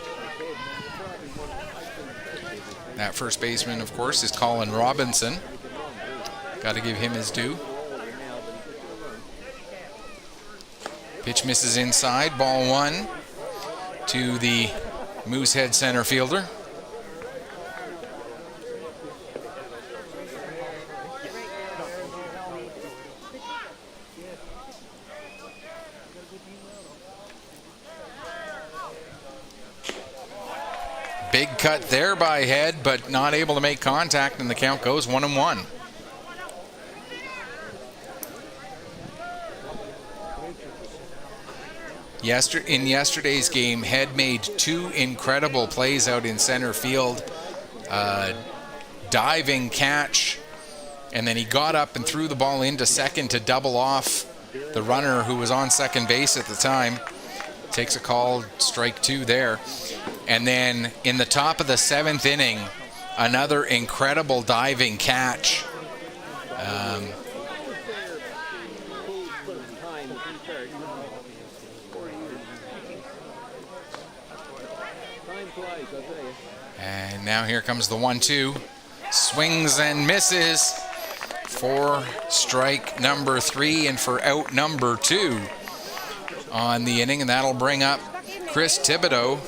S1: That first baseman, of course, is Colin Robinson. Got to give him his due. Pitch misses inside, ball 1 to the Moosehead center fielder. Big cut there by Head, but not able to make contact, and the count goes 1-1. In yesterday's game, Head made 2 incredible plays out in center field. Diving catch, and then he got up and threw the ball into second to double off the runner who was on second base at the time. takes a called strike 2 there. And then in the top of the 7th inning, another incredible diving catch. And now here comes the 1-2. Swings and misses for strike number 3 and for out number 2 on the inning. And that'll bring up Chris Thibodeau.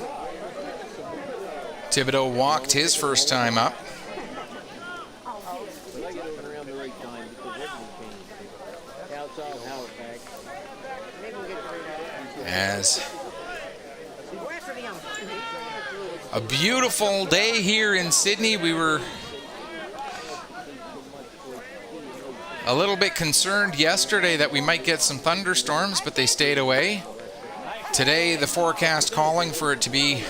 S1: Thibodeau walked his first time up. As a beautiful day here in Sydney. We were a little bit concerned yesterday that we might get some thunderstorms, but they stayed away. Today, the forecast calling for it to be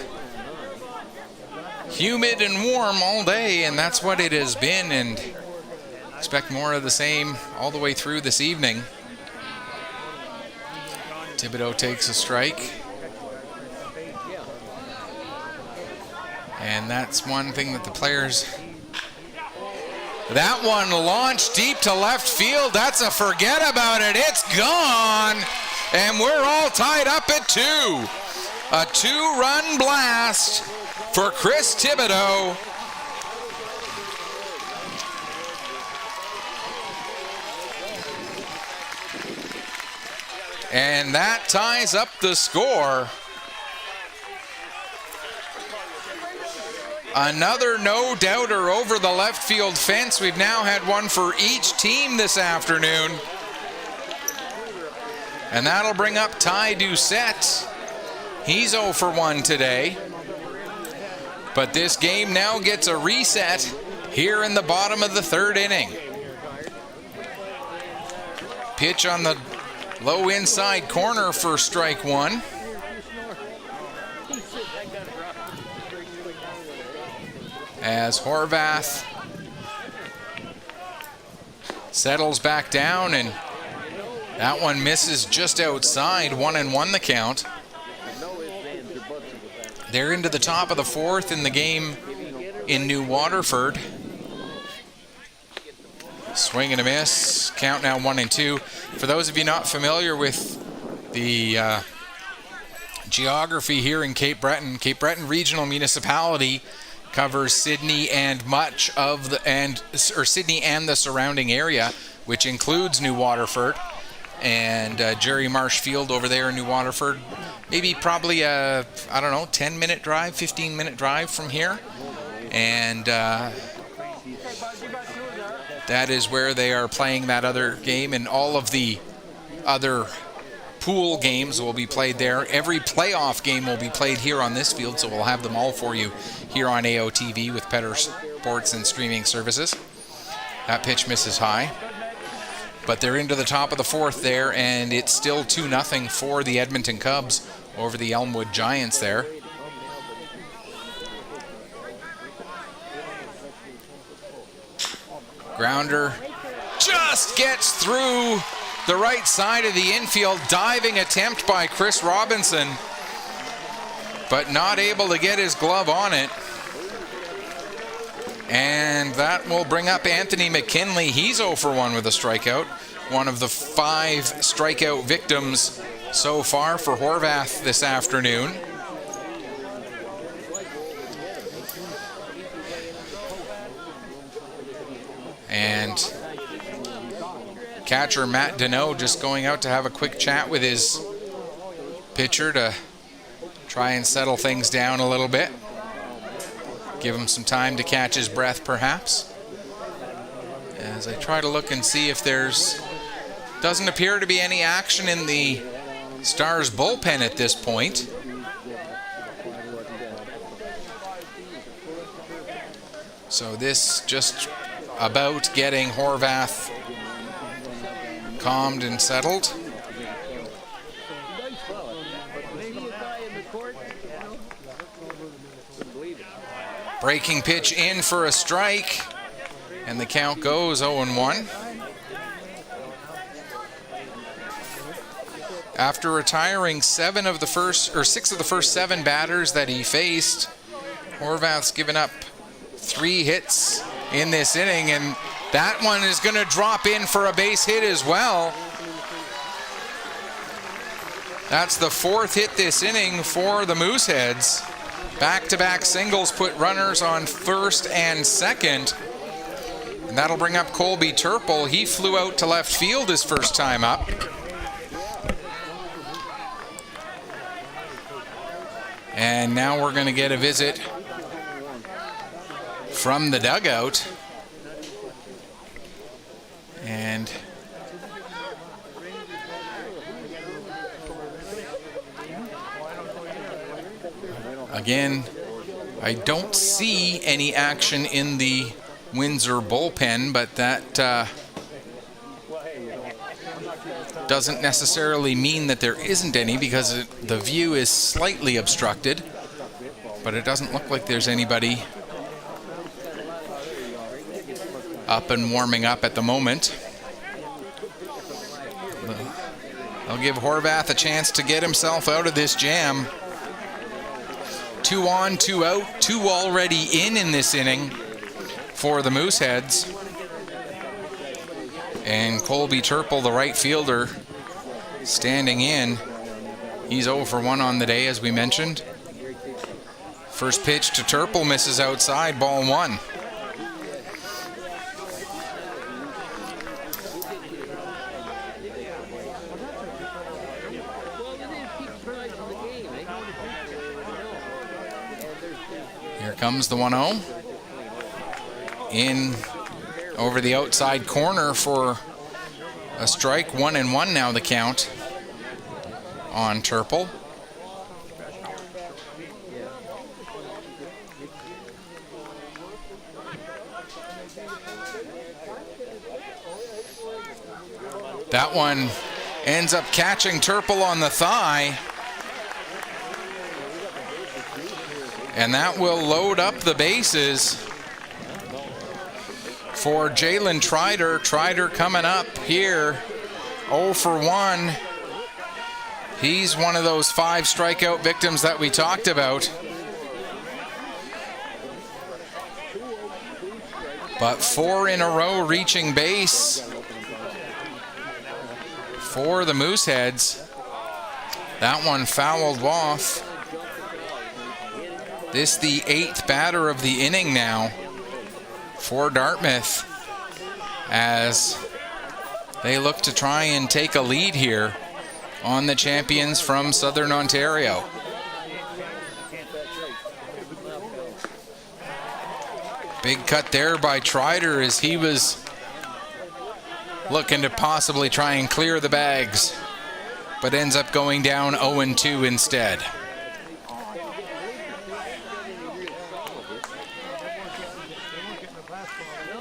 S1: humid and warm all day, and that's what it has been, and expect more of the same all the way through this evening. Thibodeau takes a strike. And that's one thing that the players... That one launched deep to left field. That's a forget about it. It's gone. And we're all tied up at 2. A 2-run blast for Chris Thibodeau. And that ties up the score. Another no-doubter over the left field fence. We've now had one for each team this afternoon. And that'll bring up Ty Doucette. He's 0 for 1 today. But this game now gets a reset here in the bottom of the 3rd inning. Pitch on the low inside corner for strike 1. As Horvath settles back down, and that one misses just outside. 1-1 the count. They're into the top of the 4th in the game in New Waterford. Swing and a miss. Count now 1-2. For those of you not familiar with the geography here in Cape Breton Regional Municipality covers Sydney and Sydney and the surrounding area, which includes New Waterford and Jerry Marsh Field over there in New Waterford. Maybe probably a 10-minute drive, 15-minute drive from here, and that is where they are playing that other game, and all of the other pool games will be played there. Every playoff game will be played here on this field, so we'll have them all for you here on AOTV with Petter Sports and streaming services. That pitch misses high, but they're into the top of the 4th there, and it's still 2-0 for the Edmonton Cubs over the Elmwood Giants there. Grounder just gets through the right side of the infield. Diving attempt by Chris Robinson, but not able to get his glove on it. And that will bring up Anthony McKinley. He's 0 for 1 with a strikeout. One of the 5 strikeout victims so far for Horvath this afternoon. And catcher Matt Deneau just going out to have a quick chat with his pitcher to try and settle things down a little bit. Give him some time to catch his breath, perhaps. As I try to look and see if doesn't appear to be any action in the Stars bullpen at this point. So this just about getting Horvath calmed and settled. Breaking pitch in for a strike, and the count goes 0-1. After retiring 6 of the first 7 batters that he faced, Horvath's given up 3 hits in this inning, and that one is going to drop in for a base hit as well. That's the 4th hit this inning for the Mooseheads. Back-to-back singles put runners on first and second. And that'll bring up Colby Turple. He flew out to left field his first time up. And now we're going to get a visit from the dugout. And again, I don't see any action in the Windsor bullpen, but that doesn't necessarily mean that there isn't any, because the view is slightly obstructed, but it doesn't look like there's anybody up and warming up at the moment. I'll give Horvath a chance to get himself out of this jam. 2 on, 2 out, 2 already in this inning for the Mooseheads. And Colby Turple, the right fielder, standing in. He's 0 for 1 on the day, as we mentioned. First pitch to Turple misses outside, ball 1. Here comes the 1-0. In over the outside corner for a strike. 1-1 now the count on Turple. That one ends up catching Turple on the thigh. And that will load up the bases for Jalen Trider. Trider coming up here, 0 for 1. He's one of those 5 strikeout victims that we talked about. But 4 in a row reaching base for the Mooseheads. That one fouled off. This the 8th batter of the inning now for Dartmouth, as they look to try and take a lead here on the champions from Southern Ontario. Big cut there by Trider as he was looking to possibly try and clear the bags, but ends up going down 0-2 instead.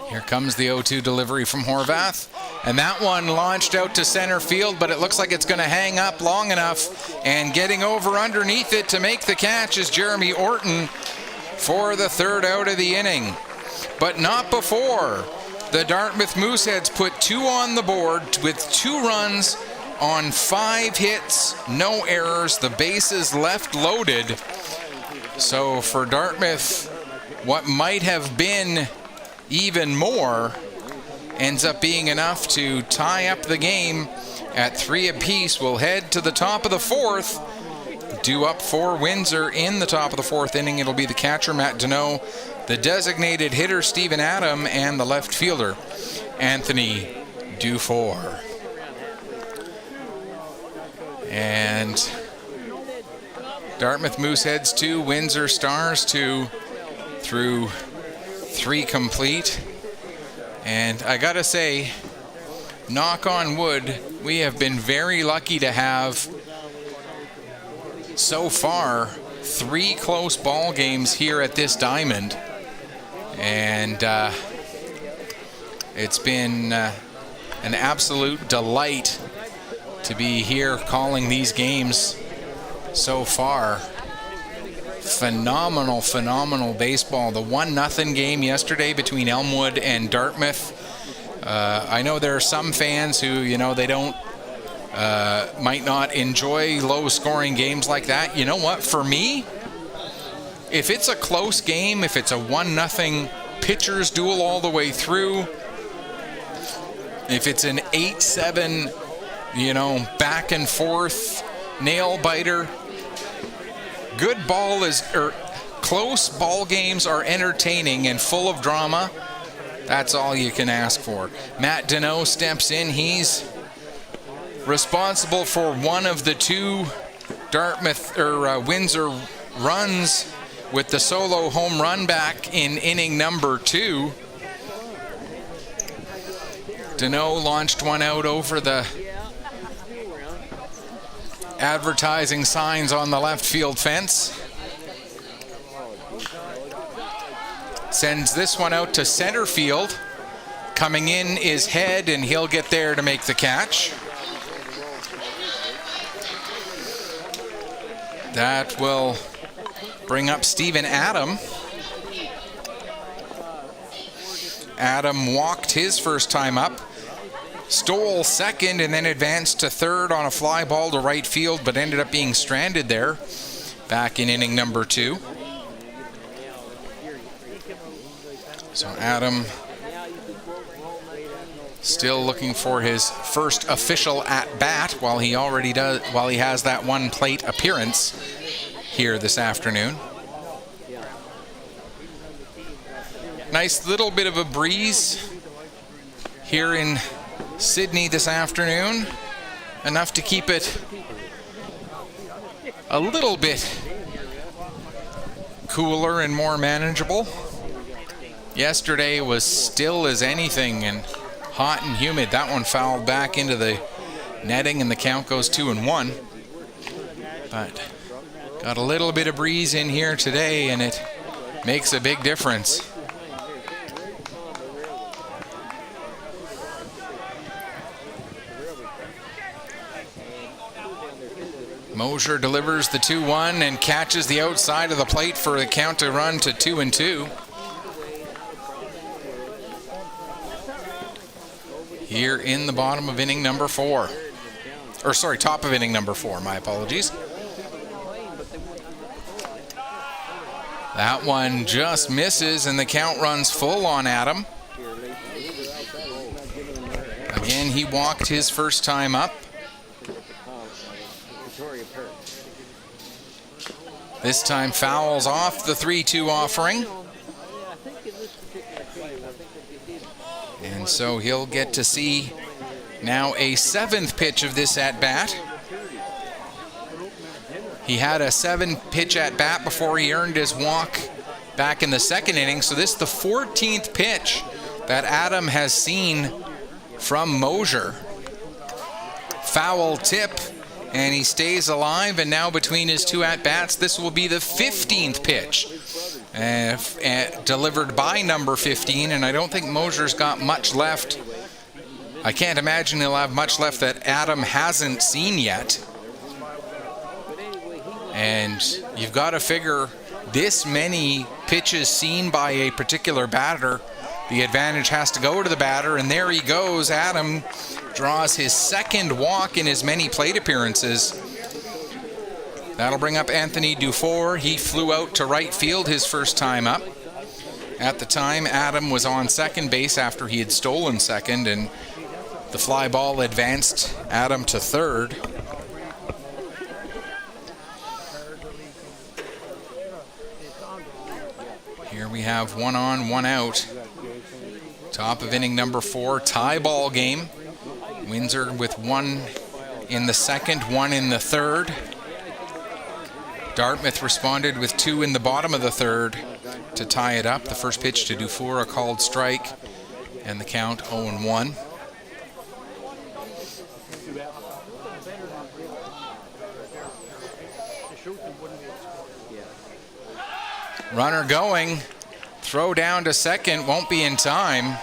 S1: Here comes the 0-2 delivery from Horvath. And that one launched out to center field, but it looks like it's going to hang up long enough. And getting over underneath it to make the catch is Jeremy Orton for the 3rd out of the inning. But not before. The Dartmouth Mooseheads put 2 on the board with 2 runs on 5 hits, no errors, the bases left loaded. So for Dartmouth, what might have been even more ends up being enough to tie up the game at 3 apiece. We'll head to the top of the 4th, due up for Windsor in the top of the 4th inning. It'll be the catcher, Matt Deneau, the designated hitter, Stephen Adam, and the left fielder, Anthony Dufour. And Dartmouth Mooseheads 2, Windsor Stars 2 through 3 complete. And I gotta say, knock on wood, we have been very lucky to have so far 3 close ball games here at this diamond. And it's been an absolute delight to be here calling these games so far. Phenomenal baseball. The 1-0 game yesterday between Elmwood and Dartmouth. I know there are some fans who, they don't might not enjoy low-scoring games like that. You know what? For me, if it's a close game, if it's a 1-0 pitcher's duel all the way through, if it's an 8-7, back and forth nail biter, close ball games are entertaining and full of drama. That's all you can ask for. Matt Deneau steps in. He's responsible for one of the two Dartmouth or Windsor runs with the solo home run back in inning number 2. Deneau launched one out over the advertising signs on the left field fence. Sends this one out to center field. Coming in is Head, and he'll get there to make the catch. That will bring up Stephen Adam. Adam walked his first time up, stole second, and then advanced to third on a fly ball to right field, but ended up being stranded there back in inning number 2. So Adam still looking for his first official at-bat while he has that one plate appearance here this afternoon. Nice little bit of a breeze here in Sydney this afternoon. Enough to keep it a little bit cooler and more manageable. Yesterday was still as anything and hot and humid. That one fouled back into the netting, and the count goes 2-1. But got a little bit of breeze in here today, and it makes a big difference. Mosier delivers the 2-1 and catches the outside of the plate for the count to run to 2-2. Here in the bottom of inning number 4. Top of inning number 4, my apologies. That one just misses, and the count runs full on Adam. Again, he walked his first time up. This time fouls off the 3-2 offering. And so he'll get to see now a 7th pitch of this at-bat. He had a 7-pitch at-bat before he earned his walk back in the second inning. So this is the 14th pitch that Adam has seen from Mosier. Foul tip, and he stays alive. And now between his 2 at-bats, this will be the 15th pitch. Delivered by number 15, and I don't think Mosier's got much left. I can't imagine he'll have much left that Adam hasn't seen yet. And you've got to figure this many pitches seen by a particular batter, the advantage has to go to the batter, and there he goes. Adam draws his 2nd walk in as many plate appearances. That'll bring up Anthony Dufour. He flew out to right field his first time up. At the time, Adam was on second base after he had stolen second, and the fly ball advanced Adam to third. Here we have 1 on, 1 out. Top of inning number 4, tie ball game. Windsor with 1 in the second, 1 in the third. Dartmouth responded with 2 in the bottom of the third to tie it up. The first pitch to Dufour, a called strike, and the count 0-1. Runner going, throw down to second, won't be in time.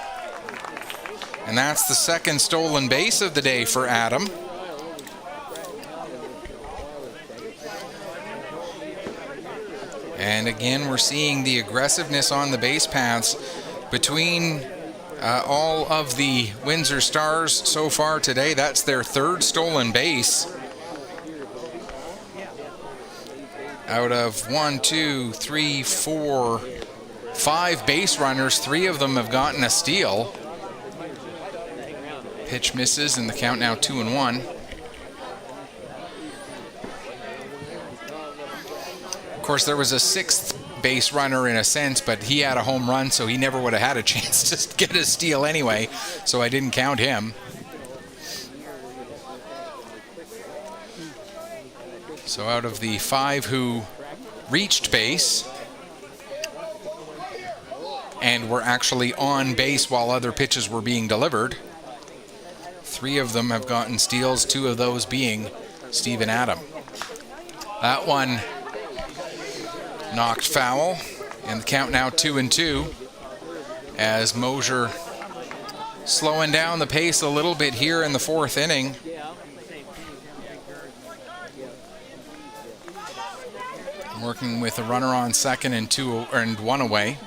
S1: And that's the 2nd stolen base of the day for Adam. And again, we're seeing the aggressiveness on the base paths between All of the Windsor Stars so far today, that's their third stolen base. Out of 1, 2, 3, 4, 5 base runners, 3 of them have gotten a steal. Pitch misses, and the count now 2-1. Of course, there was a 6th base runner in a sense, but he had a home run, so he never would have had a chance to get a steal anyway, so I didn't count him. So out of the 5 who reached base and were actually on base while other pitches were being delivered, 3 of them have gotten steals, 2 of those being Stephen Adam. That one knocked foul, and the count now 2-2 as Mosier slowing down the pace a little bit here in the 4th inning. Working with a runner on second and 1 away.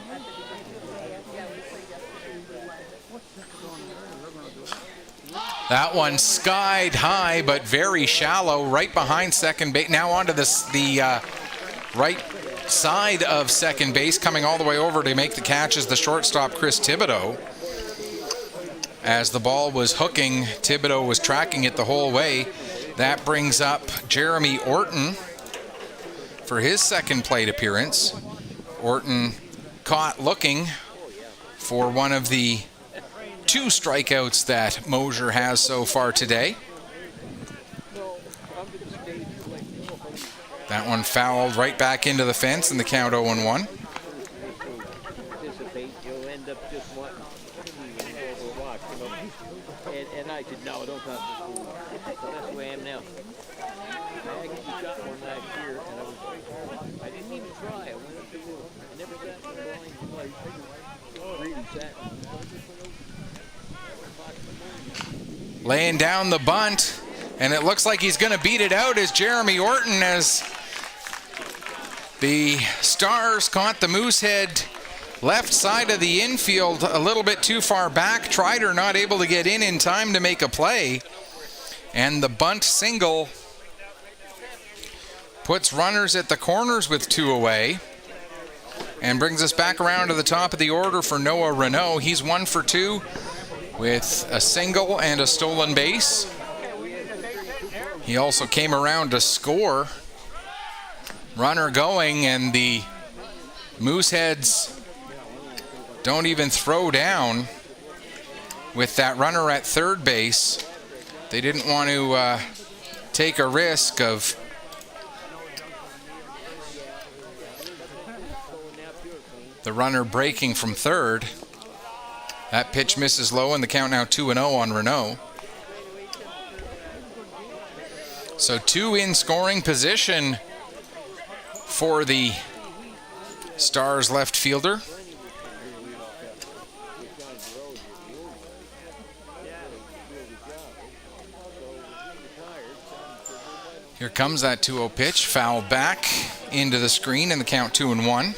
S1: That one skied high but very shallow, right behind second base. Now onto the right side of second base, coming all the way over to make the catch is the shortstop, Chris Thibodeau. As the ball was hooking, Thibodeau was tracking it the whole way. That brings up Jeremy Orton for his second plate appearance. Orton caught looking for one of the 2 strikeouts that Mosier has so far today. That one fouled right back into the fence, and the count 0-1.
S2: And I said, no, don't touch this. That's the way I am now. I actually shot one last year, and I didn't even try. I went up to the, I never sat in the blind place. Really sat.
S1: Laying down the bunt, and it looks like he's going to beat it out as Jeremy Orton, as the Stars caught the Moosehead left side of the infield a little bit too far back. Trider not able to get in time to make a play, and the bunt single puts runners at the corners with 2 away and brings us back around to the top of the order for Noah Renault. He's 1 for 2 with a single and a stolen base. He also came around to score. Runner going, and the Mooseheads don't even throw down with that runner at third base. They didn't want to take a risk of the runner breaking from third. That pitch misses low, and the count now 2-0 on Renault. So 2 in scoring position for the Stars left fielder. Here comes that 2-0 pitch, fouled back into the screen, and the count 2-1.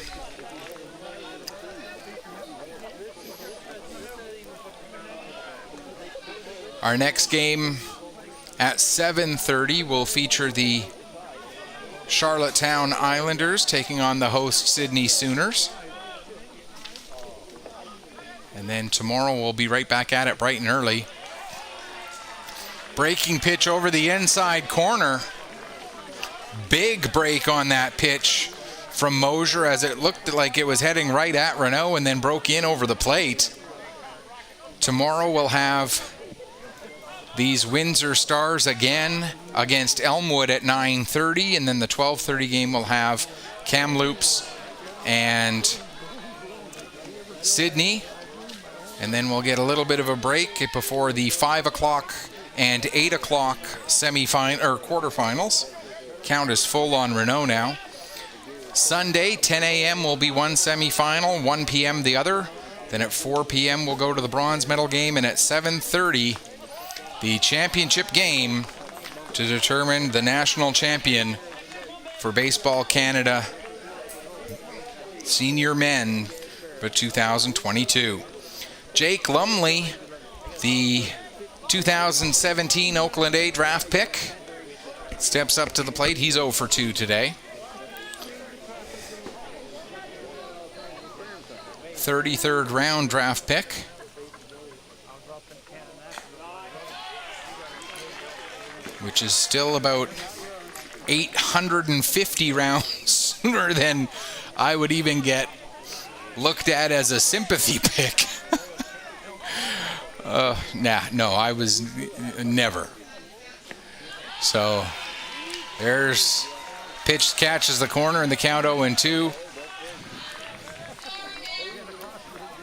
S1: Our next game at 7:30 will feature the Charlottetown Islanders taking on the host Sydney Sooners. And then tomorrow we'll be right back at it bright and early. Breaking pitch over the inside corner. Big break on that pitch from Mosier, as it looked like it was heading right at Renault and then broke in over the plate. Tomorrow we'll have these Windsor Stars again against Elmwood at 9:30, and then the 12:30 game will have Kamloops and Sydney, and then we'll get a little bit of a break before the 5 o'clock and 8 o'clock quarterfinals. Count is full on Renault now. Sunday, 10 a.m. will be one semifinal, 1 p.m. the other. Then at 4 p.m. we'll go to the bronze medal game, and at 7:30 the championship game to determine the national champion for Baseball Canada Senior Men for 2022. Jake Lumley, the 2017 Oakland A draft pick, steps up to the plate. He's 0 for 2 today. 33rd round draft pick. Which is still about 850 rounds sooner than I would even get looked at as a sympathy pick. No, I was never. So there's pitch, catches the corner, and the count 0-2.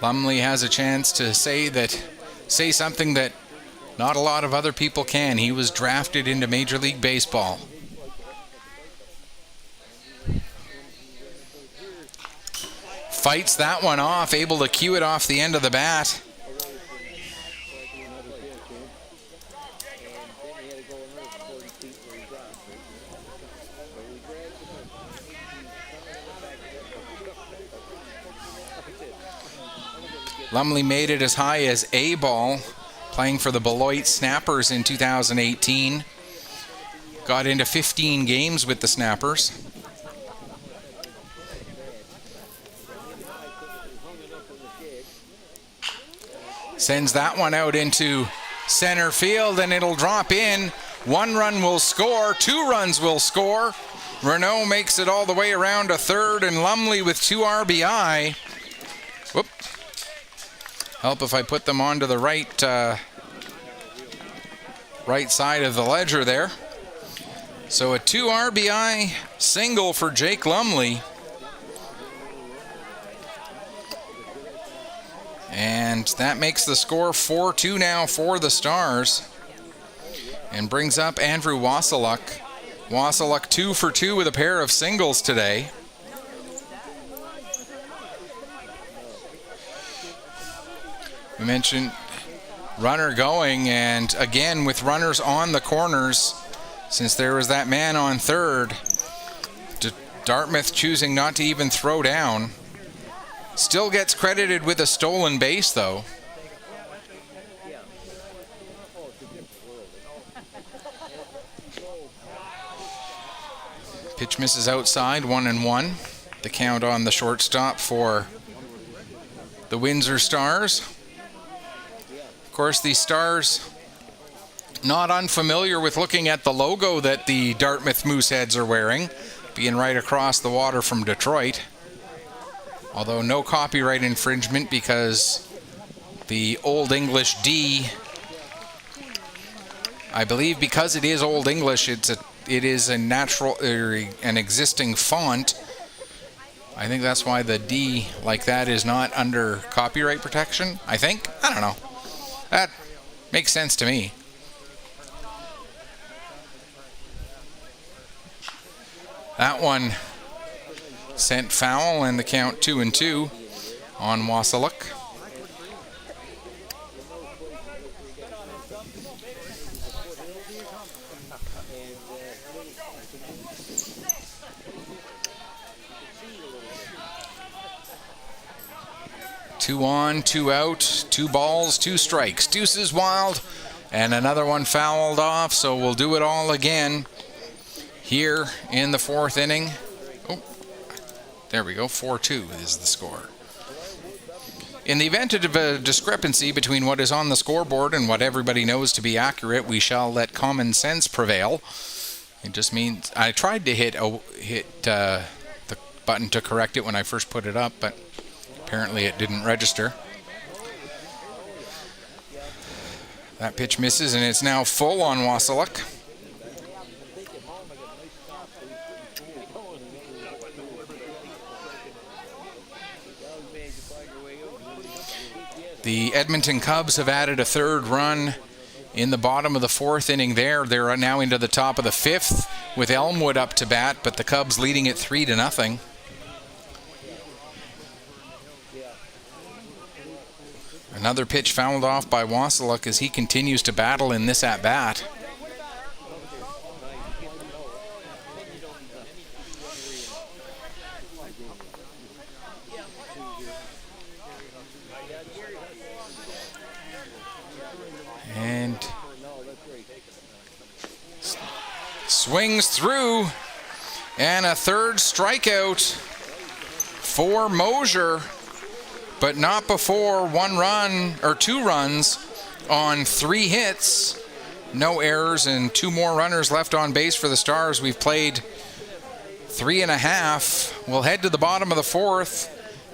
S1: Lumley has a chance to say something that not a lot of other people can. He was drafted into Major League Baseball. Fights that one off, able to cue it off the end of the bat. Lumley made it as high as A ball, playing for the Beloit Snappers in 2018. Got into 15 games with the Snappers. Sends that one out into center field, and it'll drop in. 1 run will score, 2 runs will score. Renault makes it all the way around to third, and Lumley with 2 RBI. Whoop. Help if I put them onto the right side of the ledger there. So a 2 RBI single for Jake Lumley. And that makes the score 4-2 now for the Stars. And brings up Andrew Wasiluk. Wasiluk 2 for 2 with a pair of singles today. We mentioned runner going, and again with runners on the corners, since there was that man on third, Dartmouth choosing not to even throw down. Still gets credited with a stolen base, though. Pitch misses outside, 1-1. The count on the shortstop for the Windsor Stars. Of course, the Stars not unfamiliar with looking at the logo that the Dartmouth Mooseheads are wearing, being right across the water from Detroit. Although no copyright infringement, because the Old English D, I believe because it is Old English, it is a natural, an existing font. I think that's why the D like that is not under copyright protection, I think. I don't know. That makes sense to me. That one sent foul, and the count 2-2 on Wasiluk. Two on, 2 out, 2 balls, 2 strikes. Deuces wild, and another one fouled off, so we'll do it all again here in the 4th inning. Oh, there we go, 4-2 is the score. In the event of a discrepancy between what is on the scoreboard and what everybody knows to be accurate, we shall let common sense prevail. It just means I tried to hit the button to correct it when I first put it up, but apparently it didn't register. That pitch misses, and it's now full on Wasiluk. The Edmonton Cubs have added a 3rd run in the bottom of the 4th inning there. They're now into the top of the 5th with Elmwood up to bat, but the Cubs leading it 3-0. Another pitch fouled off by Wasiluk as he continues to battle in this at-bat. And swings through, and a third strikeout for Mosier, but not before 1 run or 2 runs on 3 hits. No errors and 2 more runners left on base for the Stars. We've played 3.5. We'll head to the bottom of the 4th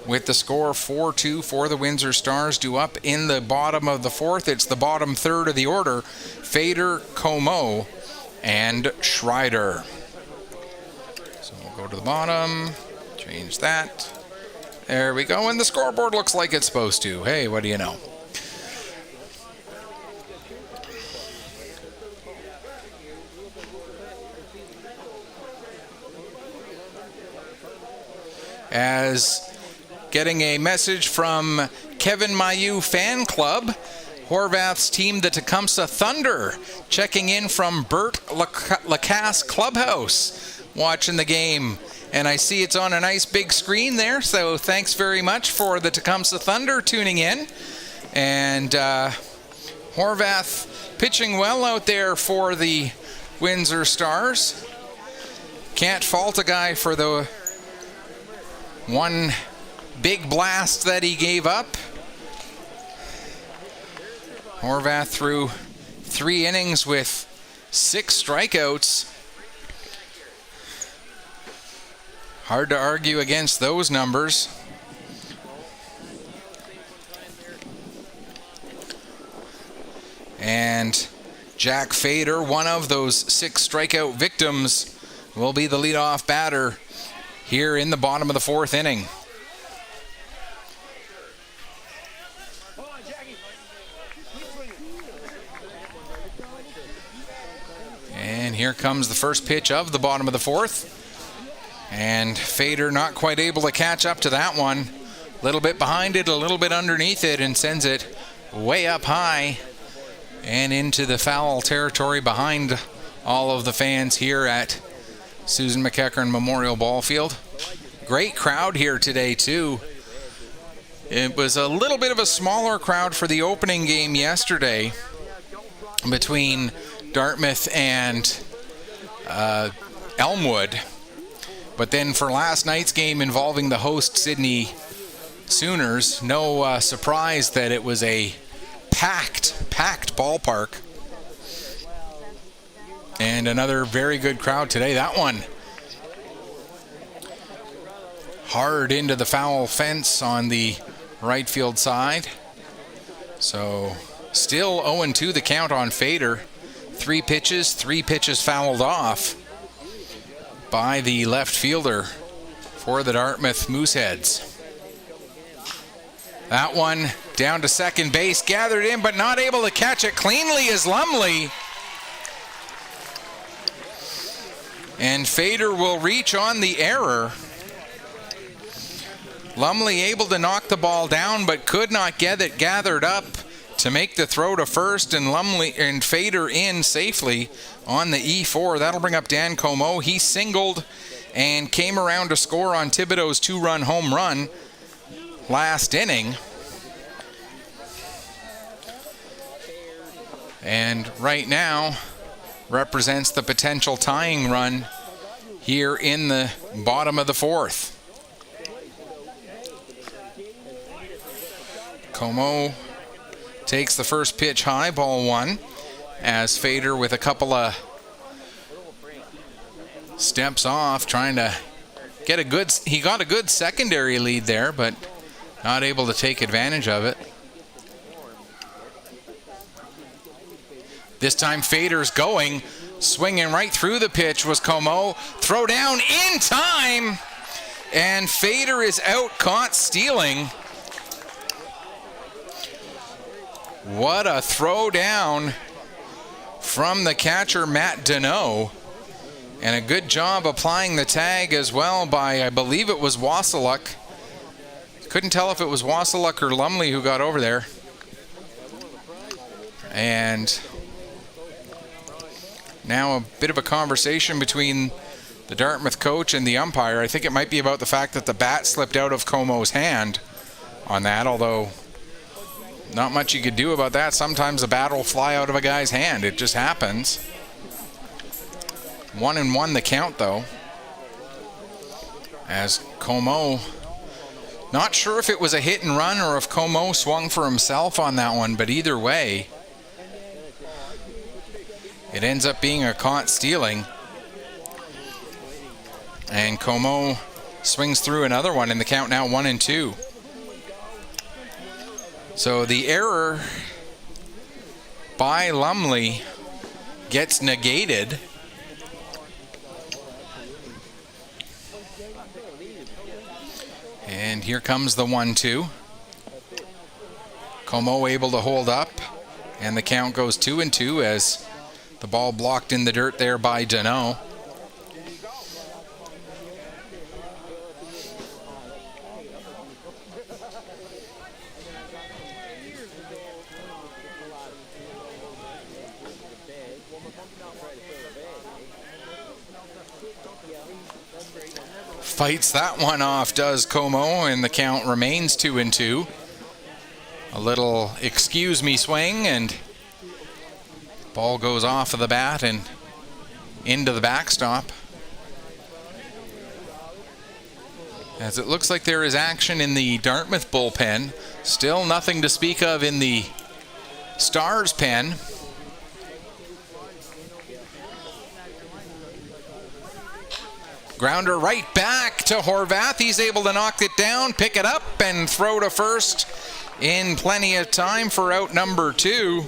S1: with the score 4-2 for the Windsor Stars. Due up in the bottom of the 4th. It's the bottom third of the order. Fader, Como, and Schreider. So we'll go to the bottom, change that. There we go, and the scoreboard looks like it's supposed to. Hey, what do you know? As getting a message from Kevin Mayu Fan Club, Horvath's team, the Tecumseh Thunder, checking in from Bert Lacasse Clubhouse, watching the game. And I see it's on a nice big screen there, so thanks very much for the Tecumseh Thunder tuning in. And Horvath pitching well out there for the Windsor Stars. Can't fault a guy for the one big blast that he gave up. Horvath threw 3 innings with 6 strikeouts. Hard to argue against those numbers. And Jack Fader, one of those 6 strikeout victims, will be the leadoff batter here in the bottom of the 4th inning. And here comes the first pitch of the bottom of the 4th. And Fader not quite able to catch up to that one. A little bit behind it, a little bit underneath it, and sends it way up high and into the foul territory behind all of the fans here at Susan McEachern Memorial Ballfield. Great crowd here today, too. It was a little bit of a smaller crowd for the opening game yesterday between Dartmouth and Elmwood. But then for last night's game involving the host Sydney Sooners, no surprise that it was a packed ballpark. And another very good crowd today. That one hard into the foul fence on the right field side. So still 0-2 the count on Fader. 3 pitches fouled off by the left fielder for the Dartmouth Mooseheads. That one down to second base, gathered in, but not able to catch it cleanly is Lumley. And Fader will reach on the error. Lumley able to knock the ball down, but could not get it gathered up to make the throw to first, and Lumley and Fader in safely on the E4. That'll bring up Dan Como. He singled and came around to score on Thibodeau's 2-run home run last inning. And right now represents the potential tying run here in the bottom of the 4th. Como takes the first pitch high, ball 1, as Fader with a couple of steps off, trying to get he got a good secondary lead there, but not able to take advantage of it. This time Fader's going, swinging right through the pitch was Como. Throw down in time, and Fader is out, caught stealing. What a throw down from the catcher, Matt Deneau. And a good job applying the tag as well by, I believe it was Wasiluk. Couldn't tell if it was Wasiluk or Lumley who got over there. And now a bit of a conversation between the Dartmouth coach and the umpire. I think it might be about the fact that the bat slipped out of Como's hand on that, although not much you could do about that. Sometimes the bat will fly out of a guy's hand. It just happens. 1-1 the count, though. As Como, not sure if it was a hit and run or if Como swung for himself on that one, but either way, it ends up being a caught stealing. And Como swings through another one in the count now 1-2. So the error by Lumley gets negated. And here comes the 1-2. Como able to hold up, and the count goes 2-2 as the ball blocked in the dirt there by Deneau. Fights that one off, does Como, and the count remains 2-2. A little excuse me swing, and ball goes off of the bat and into the backstop. As it looks like there is action in the Dartmouth bullpen. Still nothing to speak of in the Stars pen. Grounder right back to Horvath. He's able to knock it down, pick it up, and throw to first in plenty of time for out number 2.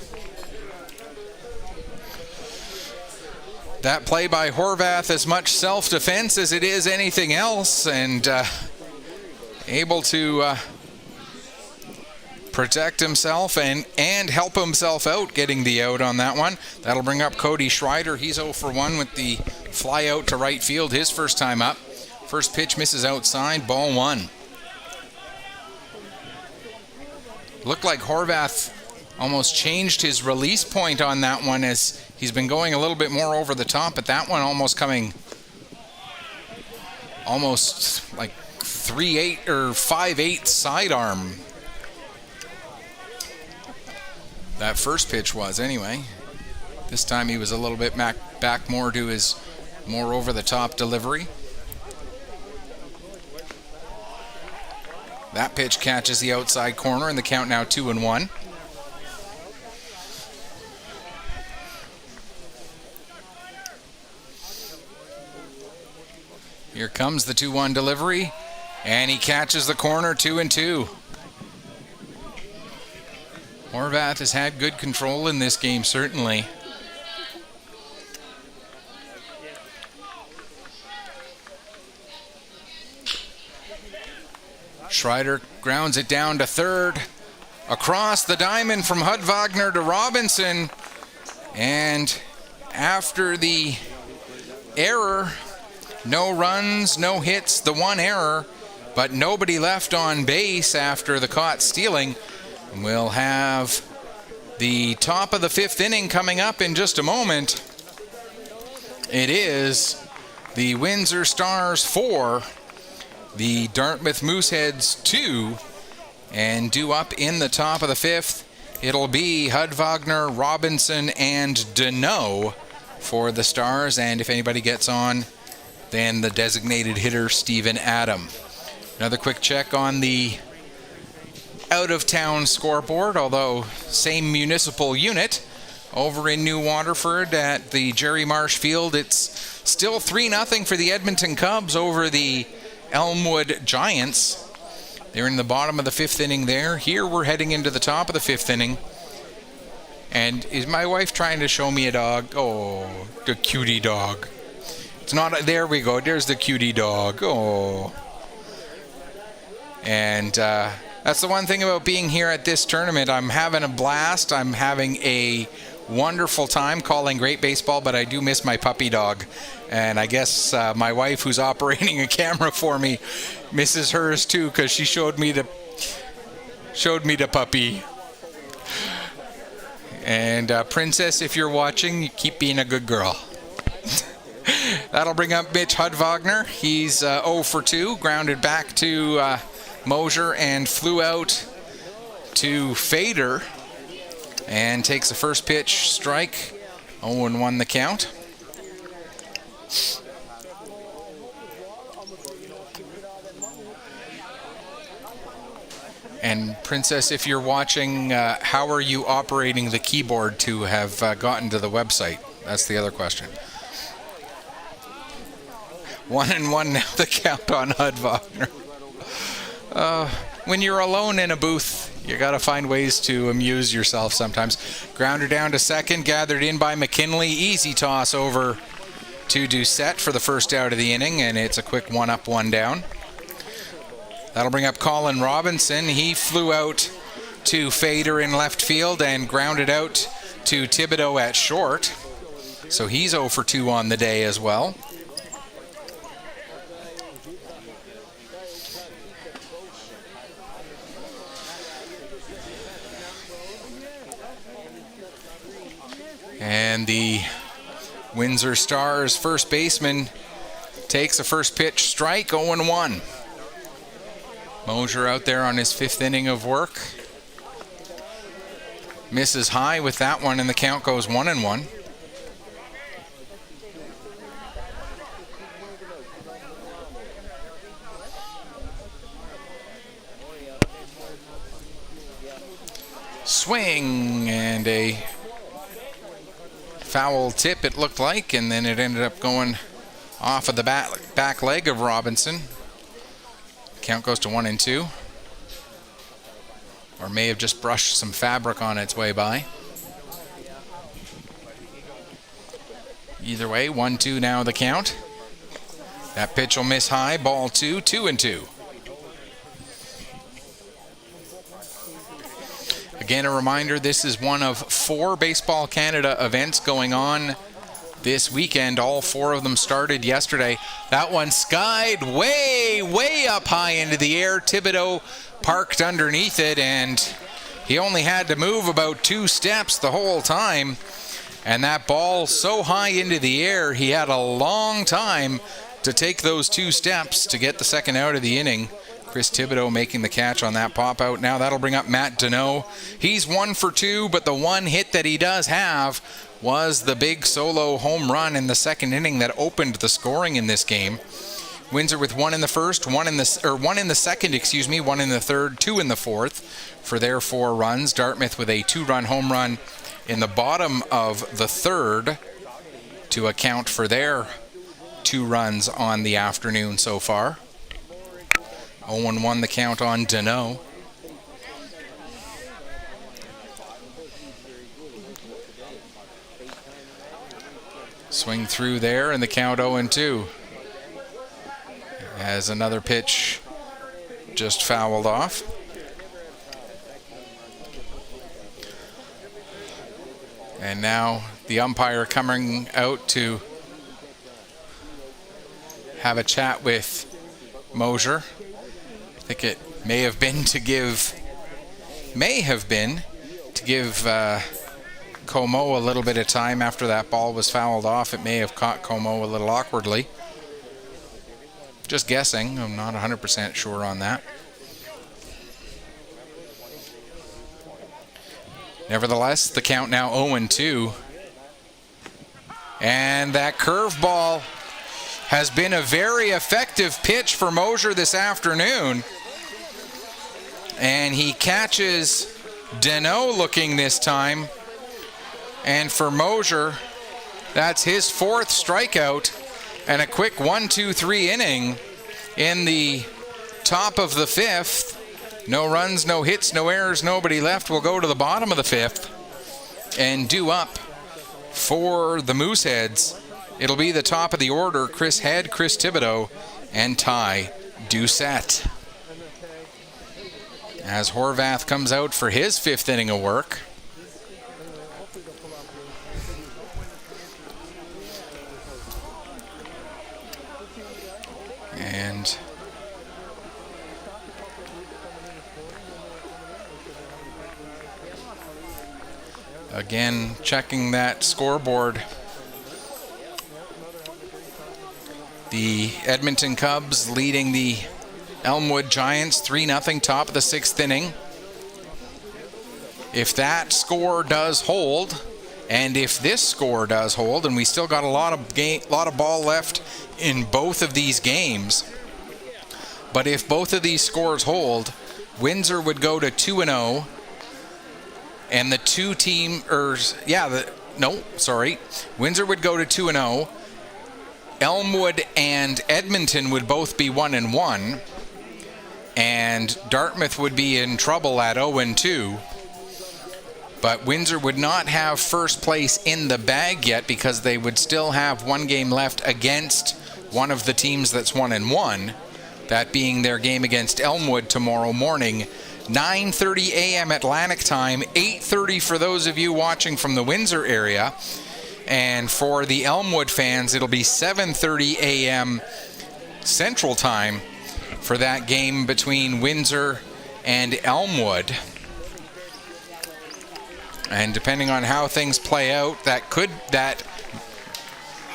S1: That play by Horvath as much self-defense as it is anything else, and able to protect himself and help himself out getting the out on that one. That'll bring up Cody Schreider. He's 0 for 1 with the fly out to right field his first time up. First pitch misses outside, ball 1. Looked like Horvath almost changed his release point on that one, as he's been going a little bit more over the top, but that one almost coming almost like 3/8 or 5/8 sidearm. That first pitch was, anyway. This time he was a little bit back more to his more over-the-top delivery. That pitch catches the outside corner, and the count now 2-1. Here comes the 2-1 delivery, and he catches the corner, 2-2. Horvath has had good control in this game, certainly. Schreider grounds it down to third. Across the diamond from Hudwagner to Robinson. And after the error, no runs, no hits, the one error, but nobody left on base after the caught stealing. We'll have the top of the 5th inning coming up in just a moment. It is the Windsor Stars 4, the Dartmouth Mooseheads 2, and due up in the top of the 5th, it'll be Hudwagner, Robinson, and Deneau for the Stars, and if anybody gets on, then the designated hitter, Stephen Adam. Another quick check on the out-of-town scoreboard, although same municipal unit. Over in New Waterford at the Jerry Marsh Field, it's still 3-0 for the Edmonton Cubs over the Elmwood Giants. They're in the bottom of the 5th inning there. Here we're heading into the top of the 5th inning. And is my wife trying to show me a dog? Oh, the cutie dog. It's not, there we go, there's the cutie dog. Oh. And that's the one thing about being here at this tournament. I'm having a blast. I'm having a wonderful time calling great baseball, but I do miss my puppy dog. And I guess my wife, who's operating a camera for me, misses hers too, because she showed me the puppy. And Princess, if you're watching, keep being a good girl. That'll bring up Mitch Hudwagner. He's 0 for 2, grounded back to Mosier and flew out to Fader and takes the first pitch strike. 0-1 the count. And Princess, if you're watching, how are you operating the keyboard to have gotten to the website? That's the other question. 1-1 now the count on Hud Wagner. When you're alone in a booth, you got to find ways to amuse yourself sometimes. Grounder down to second, gathered in by McKinley. Easy toss over to Doucette for the first out of the inning, and it's a quick 1-up, 1-down. That'll bring up Colin Robinson. He flew out to Fader in left field and grounded out to Thibodeau at short. So he's 0 for 2 on the day as well. And the Windsor Stars first baseman takes a first pitch strike, 0-1. Mosier out there on his 5th inning of work. Misses high with that one, and the count goes 1-1. Swing and a foul tip, it looked like, and then it ended up going off of the back leg of Robinson. Count goes to 1-2. Or may have just brushed some fabric on its way by. Either way, 1-2 now the count. That pitch will miss high, ball 2, 2-2. Again, a reminder, this is one of 4 Baseball Canada events going on this weekend. All 4 of them started yesterday. That one skied way up high into the air. Thibodeau parked underneath it, and he only had to move about 2 steps the whole time. And that ball so high into the air, he had a long time to take those 2 steps to get the second out of the inning. Chris Thibodeau making the catch on that pop out. Now that'll bring up Matt Deneau. He's 1 for 2, but the one hit that he does have was the big solo home run in the second inning that opened the scoring in this game. Windsor with 1 in the first, 1 in the second, 1 in the third, 2 in the fourth for their 4 runs. Dartmouth with a 2-run home run in the bottom of the third to account for their 2 runs on the afternoon so far. 0-1 the count on Deneau. Swing through there, and the count 0-2. As another pitch just fouled off. And now the umpire coming out to have a chat with Mosier. I think it may have been to give Como a little bit of time after that ball was fouled off. It may have caught Como a little awkwardly. Just guessing. I'm not 100% sure on that. Nevertheless, the count now 0-2. And that curveball has been a very effective pitch for Mosier this afternoon. And he catches Deneau looking this time. And for Mosier, that's his 4th strikeout and a quick 1-2-3 inning in the top of the 5th. No runs, no hits, no errors, nobody left. We'll go to the bottom of the 5th and due up for the Mooseheads. It'll be the top of the order, Chris Head, Chris Thibodeau, and Ty Doucette. As Horvath comes out for his 5th inning of work. And again, checking that scoreboard. The Edmonton Cubs leading the Elmwood Giants 3-0, top of the 6th inning. If that score does hold, and if this score does hold, and we still got a lot of ball left in both of these games, but if both of these scores hold, Windsor would go to 2-0, and the two team, Windsor would go to 2-0. Elmwood and Edmonton would both be 1-1, and Dartmouth would be in trouble at 0-2. But Windsor would not have first place in the bag yet because they would still have one game left against one of the teams that's 1-1, that being their game against Elmwood tomorrow morning, 9:30 a.m. Atlantic time, 8:30 for those of you watching from the Windsor area. And for the Elmwood fans, it'll be 7:30 a.m. Central Time for that game between Windsor and Elmwood. And depending on how things play out, that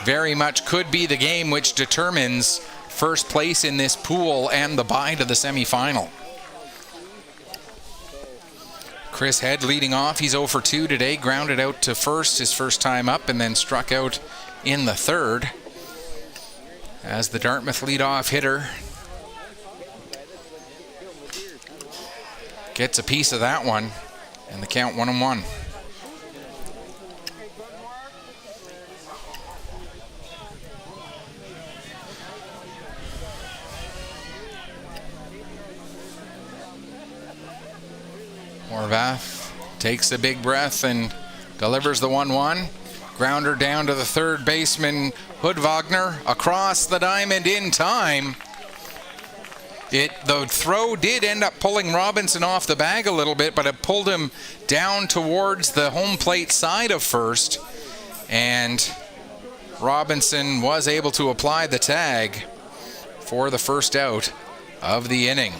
S1: very much could be the game which determines first place in this pool and the bye to the semifinal. Chris Head leading off. He's 0 for 2 today. Grounded out to first his first time up, and then struck out in the third as the Dartmouth leadoff hitter gets a piece of that one, and the count 1-1. Horvath takes a big breath and delivers the 1-1. Grounder down to the third baseman, Hood-Wagner, across the diamond in time. The throw did end up pulling Robinson off the bag a little bit, but it pulled him down towards the home plate side of first, and Robinson was able to apply the tag for the first out of the inning.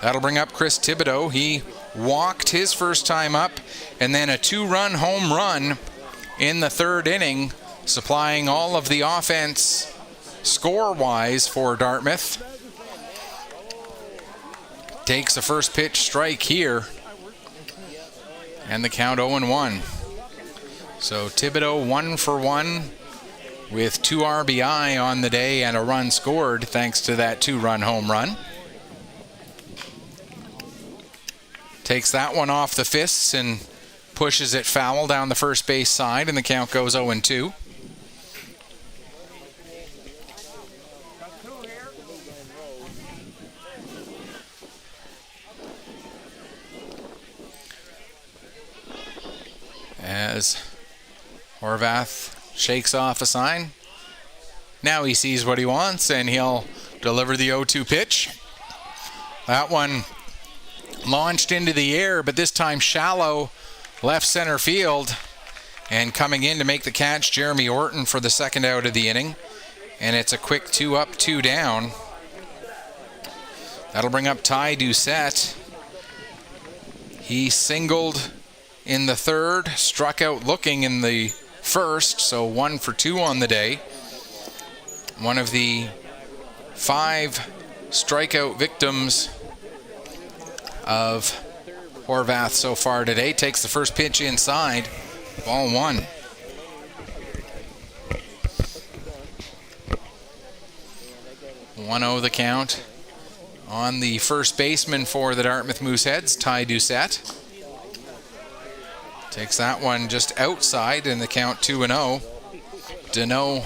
S1: That'll bring up Chris Thibodeau. He walked his first time up, and then a 2-run home run in the third inning, supplying all of the offense score-wise for Dartmouth. Takes a first pitch strike here, and the count 0-1. So Thibodeau 1 for 1 with 2 RBI on the day and a run scored thanks to that 2-run home run. Takes that one off the fists and pushes it foul down the first base side, and the count goes 0-2. As Horvath shakes off a sign. Now he sees what he wants, and he'll deliver the 0-2 pitch. That one launched into the air, but this time shallow left center field. And coming in to make the catch, Jeremy Orton for the second out of the inning. And it's a quick 2 up, 2 down. That'll bring up Ty Doucette. He singled in the third, struck out looking in the first, so 1 for 2 on the day. One of the 5 strikeout victims of Horvath so far today. Takes the first pitch inside, ball 1. One-0 the count on the first baseman for the Dartmouth Mooseheads, Ty Doucette. Takes that one just outside, and the count 2-0. Deneau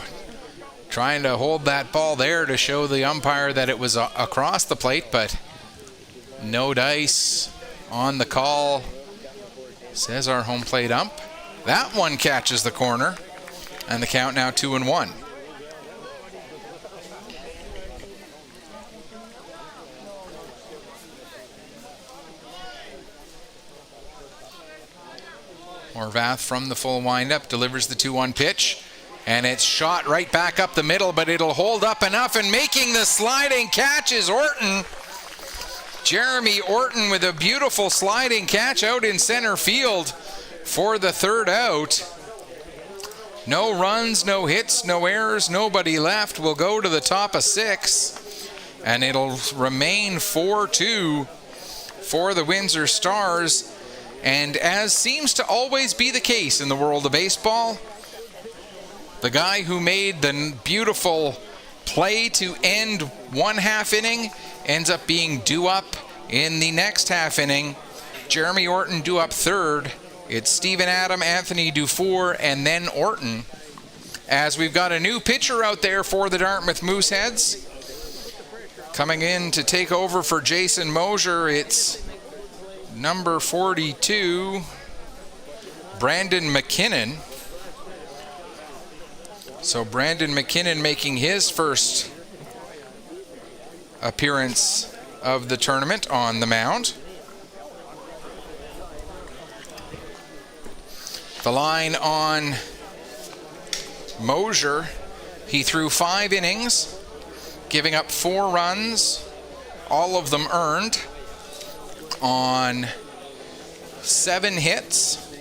S1: trying to hold that ball there to show the umpire that it was across the plate, but no dice on the call, says our home plate ump. That one catches the corner, and the count now 2-1. Horvath from the full windup delivers the 2-1 pitch, and it's shot right back up the middle, but it'll hold up enough, and making the sliding catch is Orton. Jeremy Orton with a beautiful sliding catch out in center field for the third out. No runs, no hits, no errors, nobody left. We'll go to the top of 6. and it'll remain 4-2 for the Windsor Stars. And as seems to always be the case in the world of baseball, the guy who made the beautiful play to end one half inning ends up being due up in the next half inning. Jeremy Orton due up third. It's Stephen Adam, Anthony Dufour, and then Orton. As we've got a new pitcher out there for the Dartmouth Mooseheads. Coming in to take over for Jason Mosier, it's number 42, Brandon McKinnon. So Brandon McKinnon making his first appearance of the tournament on the mound. The line on Mosier, he threw 5 innings, giving up 4 runs, all of them earned, on 7 hits.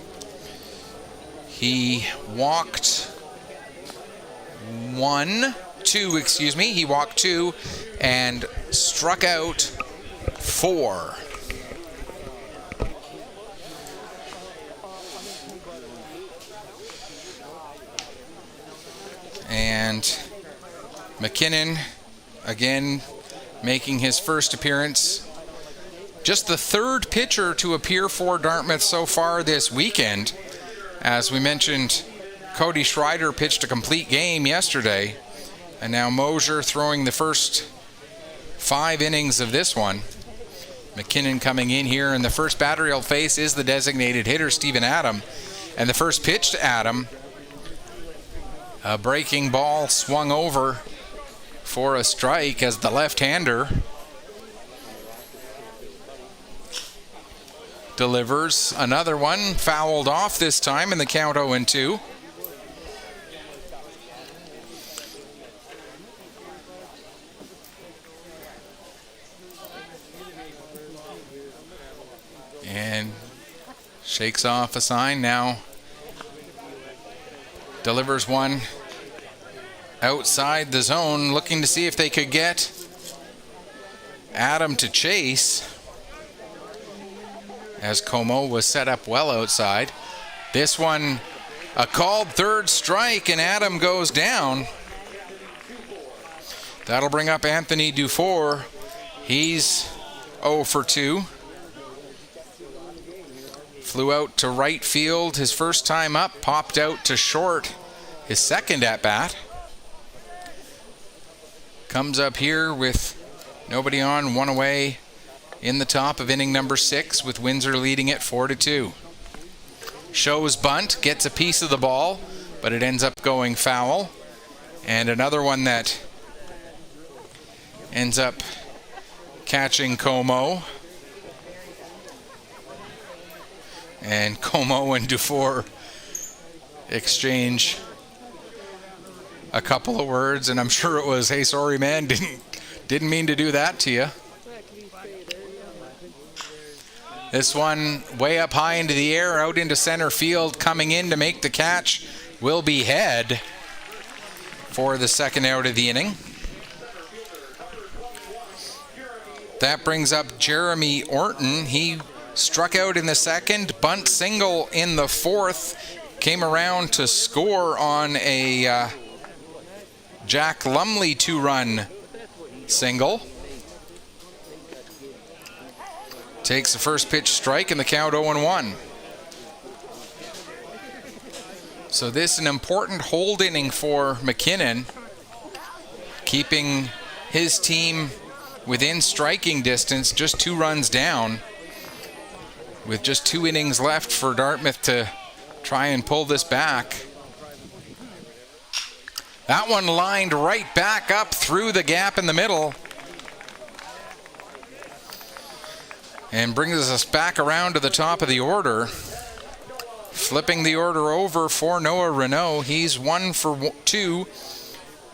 S1: He walked he walked 2 and struck out 4. And McKinnon, again, making his first appearance. Just the 3rd pitcher to appear for Dartmouth so far this weekend. As we mentioned, Cody Schreider pitched a complete game yesterday. And now Mosier throwing the first 5 innings of this one. McKinnon coming in here, and the first batter he'll face is the designated hitter, Stephen Adam. And the first pitch to Adam, a breaking ball swung over for a strike as the left-hander delivers another one, fouled off this time, in the count 0-2. And shakes off a sign now. Delivers one outside the zone, looking to see if they could get Adam to chase, as Como was set up well outside. This one, a called 3rd strike, and Adam goes down. That'll bring up Anthony Dufour. He's 0 for 2. Flew out to right field his first time up, popped out to short his second at-bat. Comes up here with nobody on, 1 away in the top of inning number 6, with Windsor leading it 4-2. Shows bunt, gets a piece of the ball, but it ends up going foul. And another one that ends up catching Como. And Como and Dufour exchange a couple of words, and I'm sure it was, "Hey, sorry, man, didn't mean to do that to you." This one way up high into the air, out into center field. Coming in to make the catch will be Head for the second out of the inning. That brings up Jeremy Orton. He struck out in the second, bunt single in the 4th, came around to score on a Jack Lumley 2-run single. Takes the first pitch strike, and the count 0-1. So this is an important hold inning for McKinnon, keeping his team within striking distance, just 2 runs down, with just 2 innings left for Dartmouth to try and pull this back. That one lined right back up through the gap in the middle, and brings us back around to the top of the order. Flipping the order over for Noah Renault. He's 1 for 2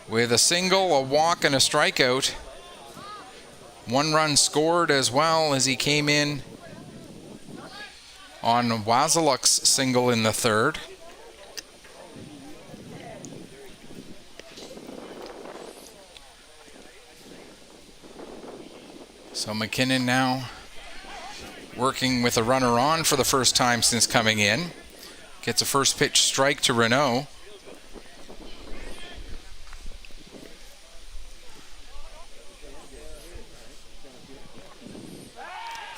S1: with a single, a walk, and a strikeout. 1 run scored as well, as he came in on Wasiluk's single in the 3rd. So McKinnon now working with a runner on for the first time since coming in. Gets a first pitch strike to Renault.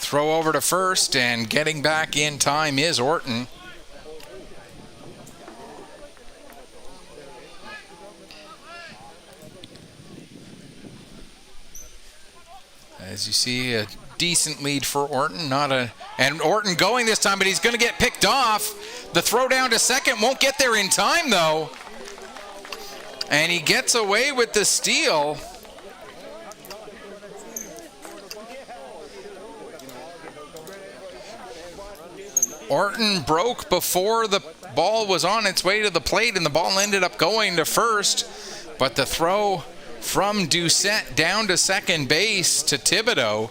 S1: Throw over to first, and getting back in time is Orton. As you see, a decent lead for Orton. And Orton going this time, but he's going to get picked off. The throw down to second won't get there in time, though. And he gets away with the steal. Orton broke before the ball was on its way to the plate, and the ball ended up going to first. But the throw from Doucette down to second base to Thibodeau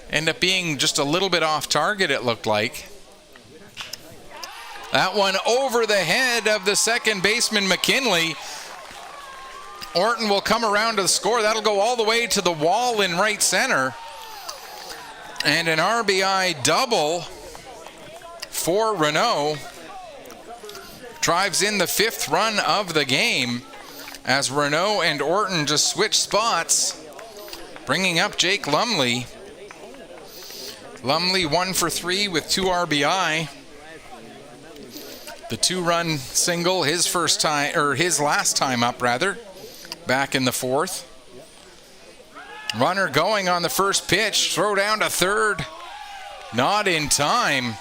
S1: ended up being just a little bit off target, it looked like. That one over the head of the second baseman, McKinley. Orton will come around to the score. That'll go all the way to the wall in right center. And an RBI double for Renault. Drives in the fifth run of the game as Renault and Orton just switch spots, bringing up Jake Lumley. Lumley 1 for 3 with 2 RBI. The 2-run single, his last time up rather, back in the fourth. Runner going on the first pitch, throw down to third, not in time,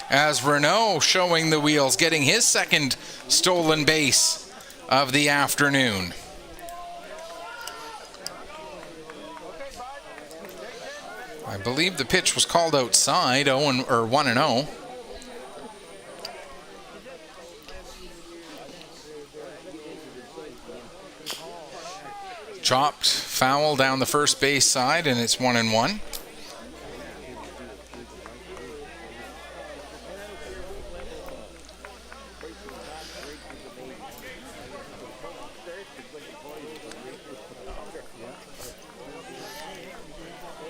S1: as Renault showing the wheels, getting his second stolen base of the afternoon. I believe the pitch was called outside, 1-0. Chopped foul down the first base side, and it's 1-1.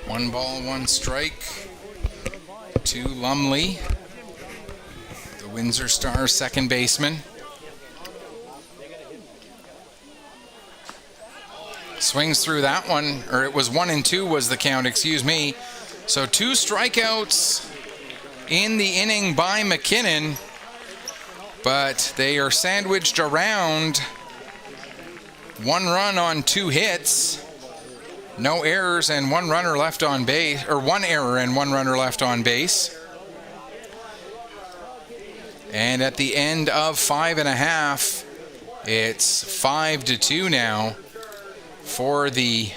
S1: One ball, one strike to Lumley, the Windsor Stars second baseman. Swings through that one, or it was 1-2 was the count, excuse me. So 2 strikeouts in the inning by McKinnon, but they are sandwiched around. 1 run on 2 hits. No errors and 1 runner left on base, or 1 error and 1 runner left on base. And at the end of 5.5, it's 5-2 now for the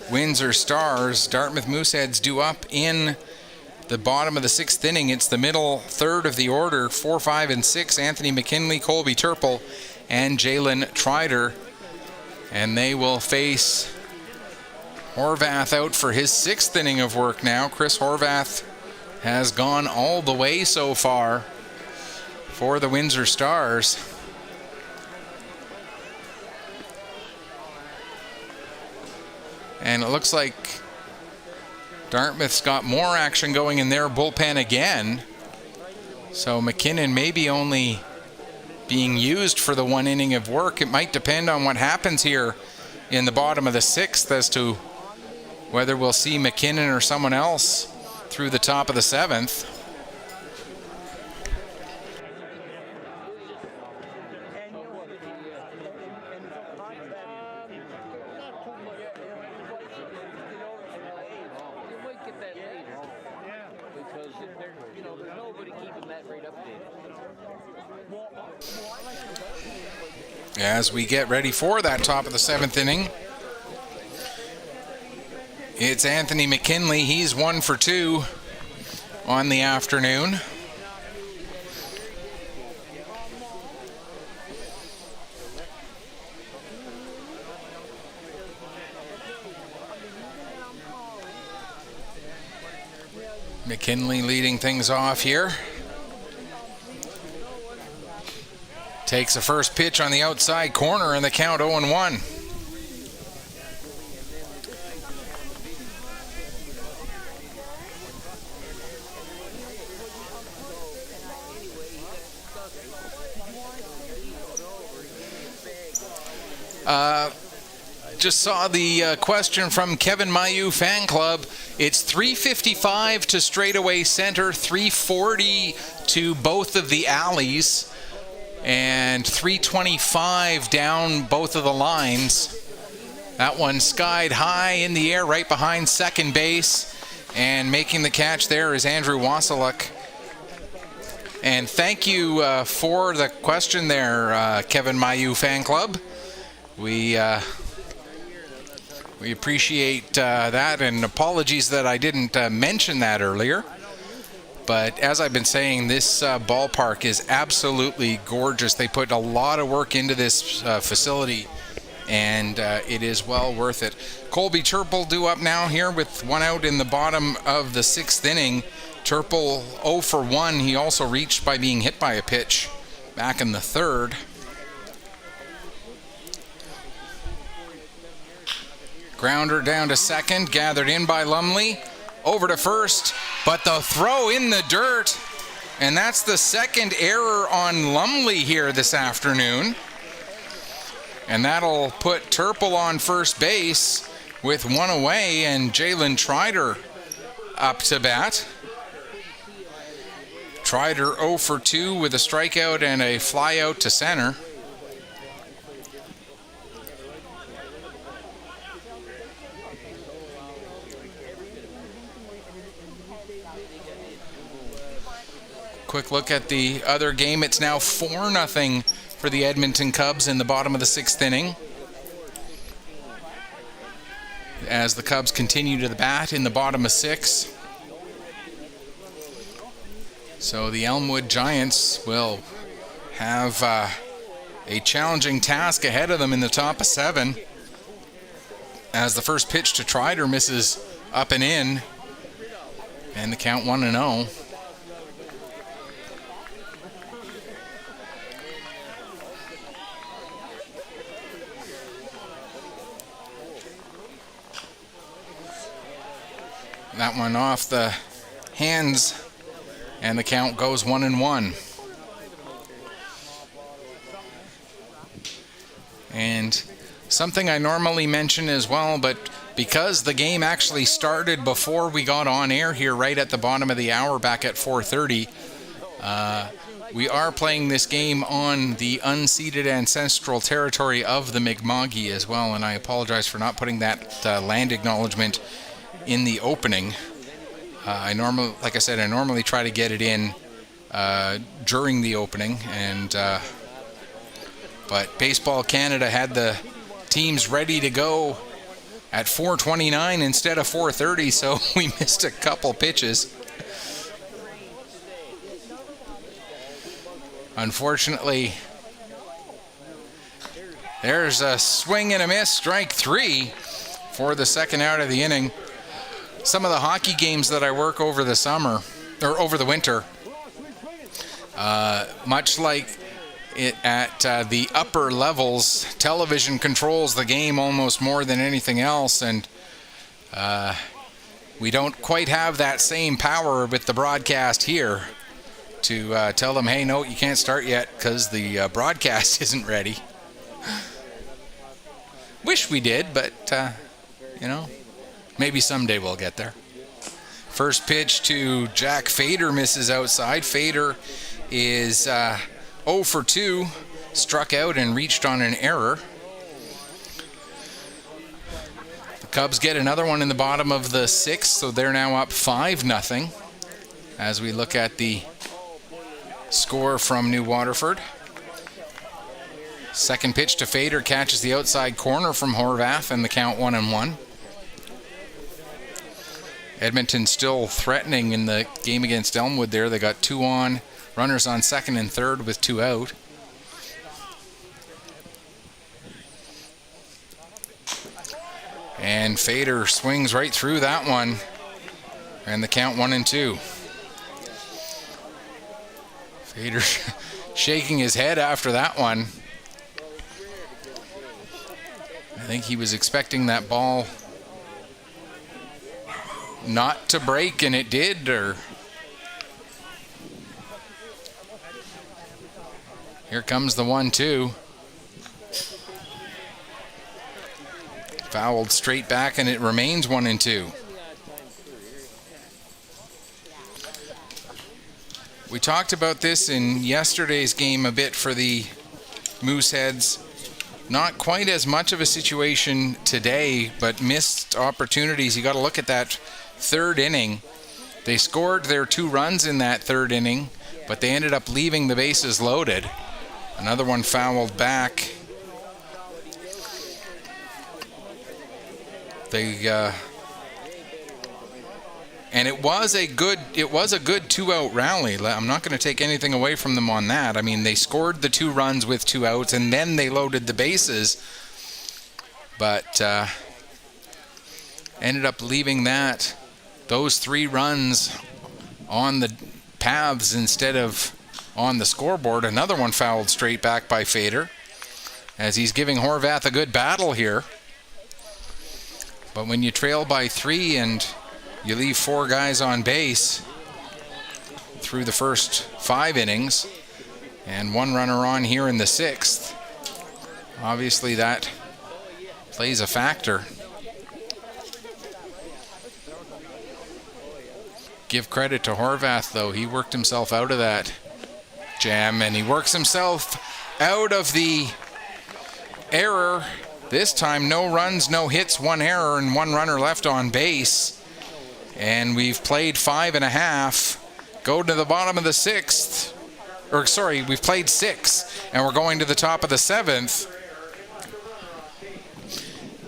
S1: Windsor Stars. Dartmouth Mooseheads due up in the bottom of the 6th inning. It's the middle third of the order, 4, 5, and 6. Anthony McKinley, Colby Turple, and Jalen Trider. And they will face Horvath out for his 6th inning of work now. Chris Horvath has gone all the way so far for the Windsor Stars. And it looks like Dartmouth's got more action going in their bullpen again. So McKinnon maybe only being used for the 1 inning of work. It might depend on what happens here in the bottom of the 6th as to whether we'll see McKinnon or someone else through the top of the 7th. As we get ready for that top of the 7th inning, it's Anthony McKinley. He's 1 for 2 on the afternoon. McKinley leading things off here. Takes the first pitch on the outside corner, and the count 0-1. Just saw the question from Kevin Mayu Fan Club. It's 355 to straightaway center, 340 to both of the alleys, and 325 down both of the lines. That one skied high in the air right behind second base, and making the catch there is Andrew Wasiluk. And thank you for the question there, Kevin Mayu Fan Club. We appreciate that, and apologies that I didn't mention that earlier. But as I've been saying, this ballpark is absolutely gorgeous. They put a lot of work into this facility, and it is well worth it. Colby Turple due up now here with one out in the bottom of the sixth inning. Turple 0 for 1. He also reached by being hit by a pitch back in the third. Grounder down to second, gathered in by Lumley. Over to first, but the throw in the dirt. And that's the second error on Lumley here this afternoon. And that'll put Turple on first base with one away, and Jalen Trider up to bat. Trider 0 for 2 with a strikeout and a fly out to center. Quick look at the other game. It's now 4-0 for the Edmonton Cubs in the bottom of the sixth inning, as the Cubs continue to the bat in the bottom of 6. So the Elmwood Giants will have a challenging task ahead of them in the top of 7, as the first pitch to Trider misses up and in, and the count 1-0. That one off the hands, and the count goes 1-1. And something I normally mention as well, but because the game actually started before we got on air here right at the bottom of the hour back at 4:30, we are playing this game on the unceded ancestral territory of the Mi'kmaq as well, and I apologize for not putting that land acknowledgement in the opening. Like I said, I normally try to get it in during the opening, and but Baseball Canada had the teams ready to go at 4:29 instead of 4:30, so we missed a couple pitches. Unfortunately, there's a swing and a miss, strike 3 for the second out of the inning. Some of the hockey games that I work over the summer, or over the winter, much like it at the upper levels, television controls the game almost more than anything else, and we don't quite have that same power with the broadcast here to tell them, hey, no, you can't start yet because the broadcast isn't ready. Wish we did, but, maybe someday we'll get there. First pitch to Jack Fader misses outside. Fader is 0 for 2, struck out and reached on an error. The Cubs get another one in the bottom of the 6th, so they're now up 5-0 as we look at the score from New Waterford. Second pitch to Fader catches the outside corner from Horvath, and the count 1-1. Edmonton still threatening in the game against Elmwood there. They got 2 on, runners on second and third with 2 out. And Fader swings right through that one, and the count 1-2. Fader shaking his head after that one. I think he was expecting that ball not to break, and it did. Or here comes the 1-2. Fouled straight back, and it remains 1-2. We talked about this in yesterday's game a bit for the Mooseheads. Not quite as much of a situation today, but missed opportunities. You got to look at that third inning. They scored their 2 runs in that third inning, but they ended up leaving the bases loaded. Another one fouled back. And it was a good 2-out rally. I'm not going to take anything away from them on that. I mean, they scored the 2 runs with 2 outs, and then they loaded the bases, but ended up leaving those 3 runs on the paths instead of on the scoreboard. Another one fouled straight back by Fader, as he's giving Horvath a good battle here. But when you trail by 3 and you leave 4 guys on base through the first 5 innings and 1 runner on here in the 6th, obviously that plays a factor. Give credit to Horvath, though. He worked himself out of that jam, and he works himself out of the error. This time, no runs, no hits, 1 error, and 1 runner left on base. And we've played 5.5. Go to the bottom of the 6th. Or, sorry, we've played 6, and we're going to the top of the 7th.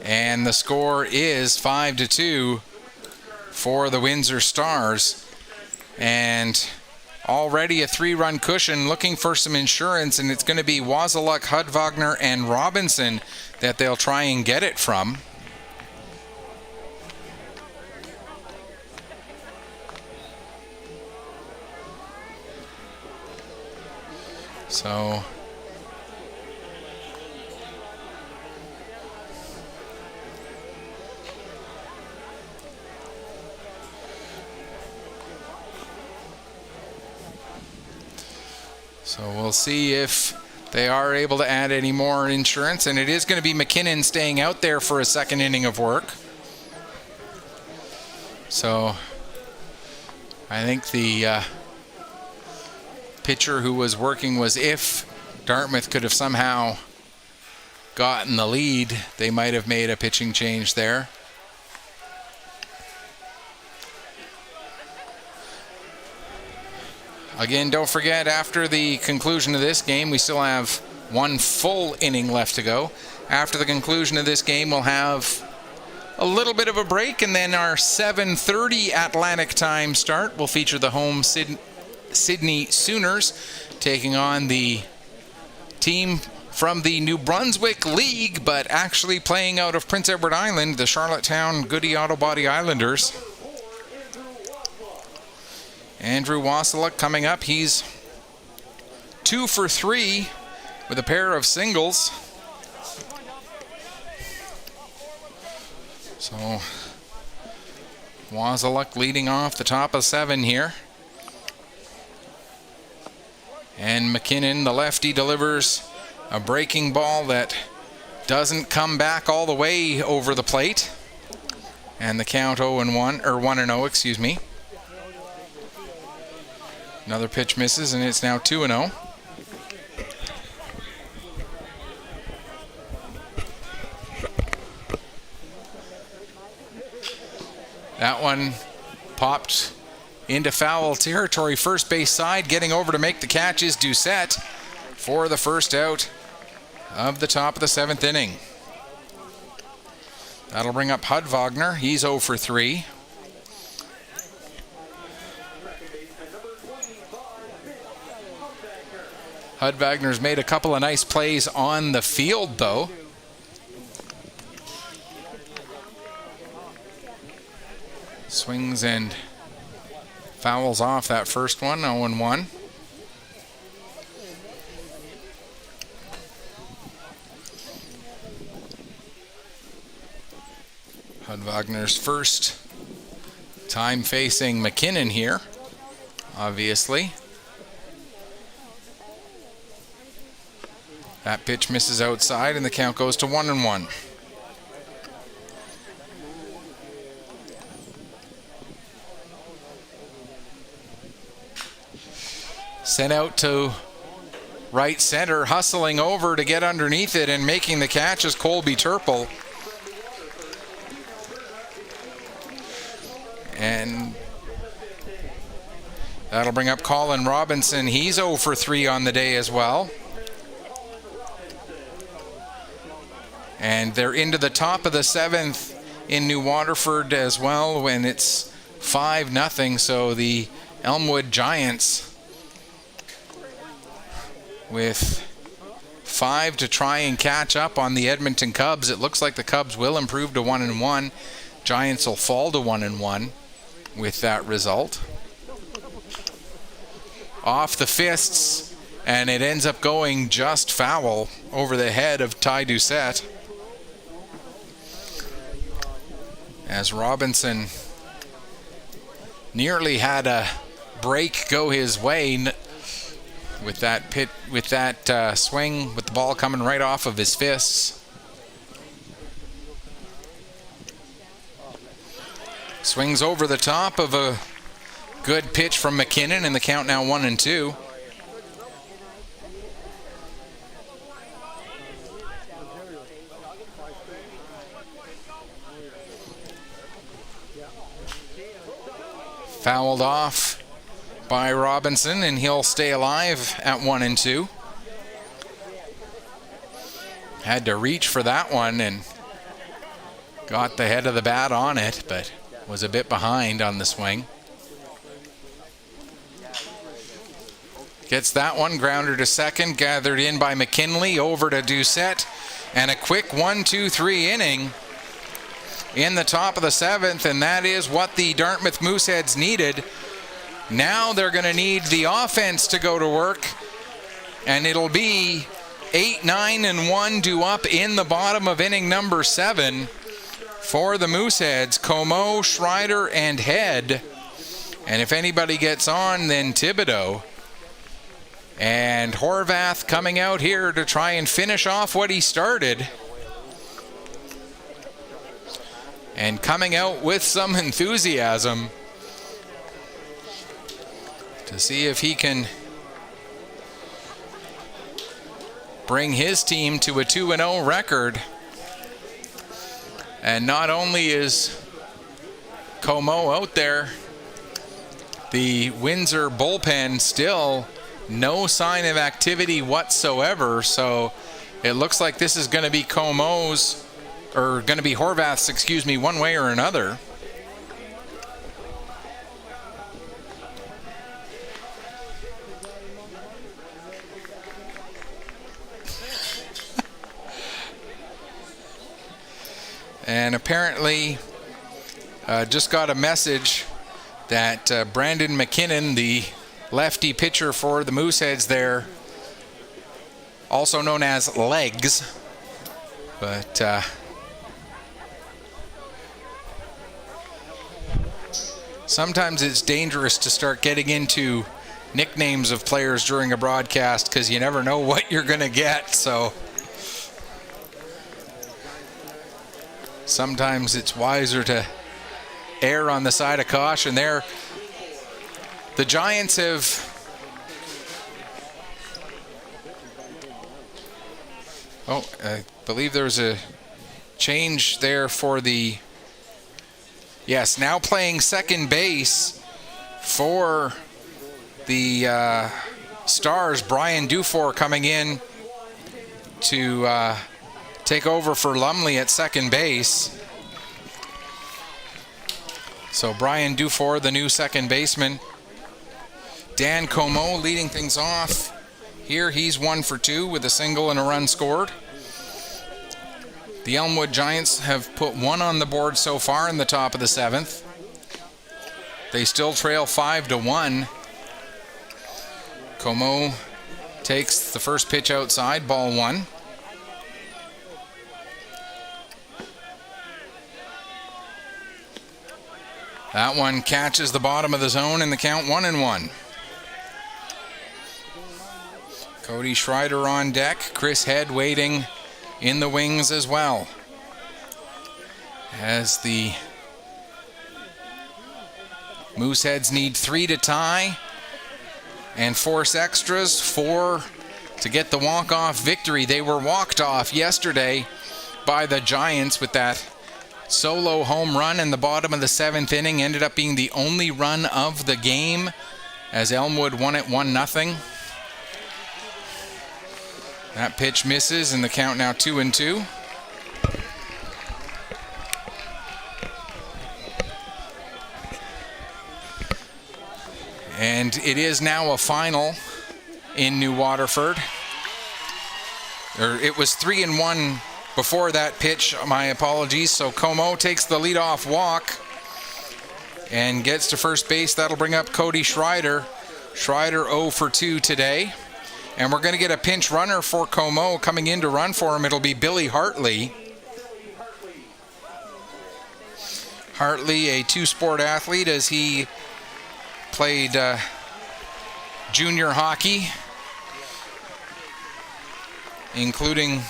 S1: And the score is 5-2 for the Windsor Stars. And already a 3-run cushion, looking for some insurance, and it's going to be Wasiluk, Hudwagner, and Robinson that they'll try and get it from. So we'll see if they are able to add any more insurance, and it is going to be McKinnon staying out there for a 2nd inning of work. So I think the pitcher who was working was, if Dartmouth could have somehow gotten the lead, they might have made a pitching change there. Again, don't forget, after the conclusion of this game, we still have 1 full inning left to go. After the conclusion of this game, we'll have a little bit of a break, and then our 7:30 Atlantic time start will feature the home Sydney Sooners taking on the team from the New Brunswick League, but actually playing out of Prince Edward Island, the Charlottetown Goody Auto Body Islanders. Andrew Wasiluk coming up. He's 2 for 3 with a pair of singles. So Wasiluk leading off the top of 7 here. And McKinnon, the lefty, delivers a breaking ball that doesn't come back all the way over the plate. And the count 0-1, or 1-0, excuse me. Another pitch misses, and it's now 2-0. That one popped into foul territory. First base side, getting over to make the catch is Doucette for the first out of the top of the 7th inning. That'll bring up Hudwagner. He's 0 for 3. Hudwagner's made a couple of nice plays on the field, though. Swings and fouls off that first one, 0-1. Hudwagner's first time facing McKinnon here, obviously. That pitch misses outside, and the count goes to 1-1. Sent out to right center, hustling over to get underneath it and making the catch is Colby Turple. And that'll bring up Colin Robinson. He's 0 for 3 on the day as well. And they're into the top of the 7th in New Waterford as well when it's 5-0. So the Elmwood Giants with 5 to try and catch up on the Edmonton Cubs. It looks like the Cubs will improve to 1-1. Giants will fall to 1-1 with that result. Off the fists, and it ends up going just foul over the head of Ty Doucette. As Robinson nearly had a break go his way with that swing, with the ball coming right off of his fists. Swings over the top of a good pitch from McKinnon, and the count now 1-2. Fouled off by Robinson, and he'll stay alive at 1-2. Had to reach for that one and got the head of the bat on it, but was a bit behind on the swing. Gets that one, grounder to second, gathered in by McKinley, over to Doucette, and a quick 1-2-3 inning in the top of the 7th, and that is what the Dartmouth Mooseheads needed. Now they're going to need the offense to go to work, and it'll be 8-9-1 due up in the bottom of inning number 7 for the Mooseheads. Como, Schreider, and Head, and if anybody gets on, then Thibodeau. And Horvath coming out here to try and finish off what he started. And coming out with some enthusiasm to see if he can bring his team to a 2-0 record. And not only is Como out there, the Windsor bullpen still no sign of activity whatsoever. So it looks like this is going to be Como's, or going to be Horvath's, one way or another. And apparently just got a message that Brandon McKinnon, the lefty pitcher for the Mooseheads there, also known as Legs, but sometimes it's dangerous to start getting into nicknames of players during a broadcast because you never know what you're going to get. So sometimes it's wiser to err on the side of caution there. The Giants have I believe there's a change there for the, yes, now playing second base for the Stars. Brian Dufour coming in to take over for Lumley at second base. So Brian Dufour, the new second baseman. Dan Como leading things off here. He's 1 for 2 with a single and a run scored. The Elmwood Giants have put 1 on the board so far in the top of the 7th. They still trail 5-1. Como takes the first pitch outside, ball 1. That one catches the bottom of the zone, and the count 1-1. Cody Schreider on deck. Chris Head waiting in the wings as well, as the Mooseheads need 3 to tie. and force extras, 4 to get the walk-off victory. They were walked off yesterday by the Giants with that solo home run in the bottom of the 7th inning. Ended up being the only run of the game as Elmwood won it 1-0. That pitch misses, and the count now 2-2. And it is now a final in New Waterford. It was 3-1 before that pitch, my apologies. So Como takes the leadoff walk and gets to first base. That'll bring up Cody Schreider. Schreider 0 for 2 today. And we're going to get a pinch runner for Como coming in to run for him. It'll be Billy Hartley. Hartley, a two-sport athlete, as he played junior hockey, including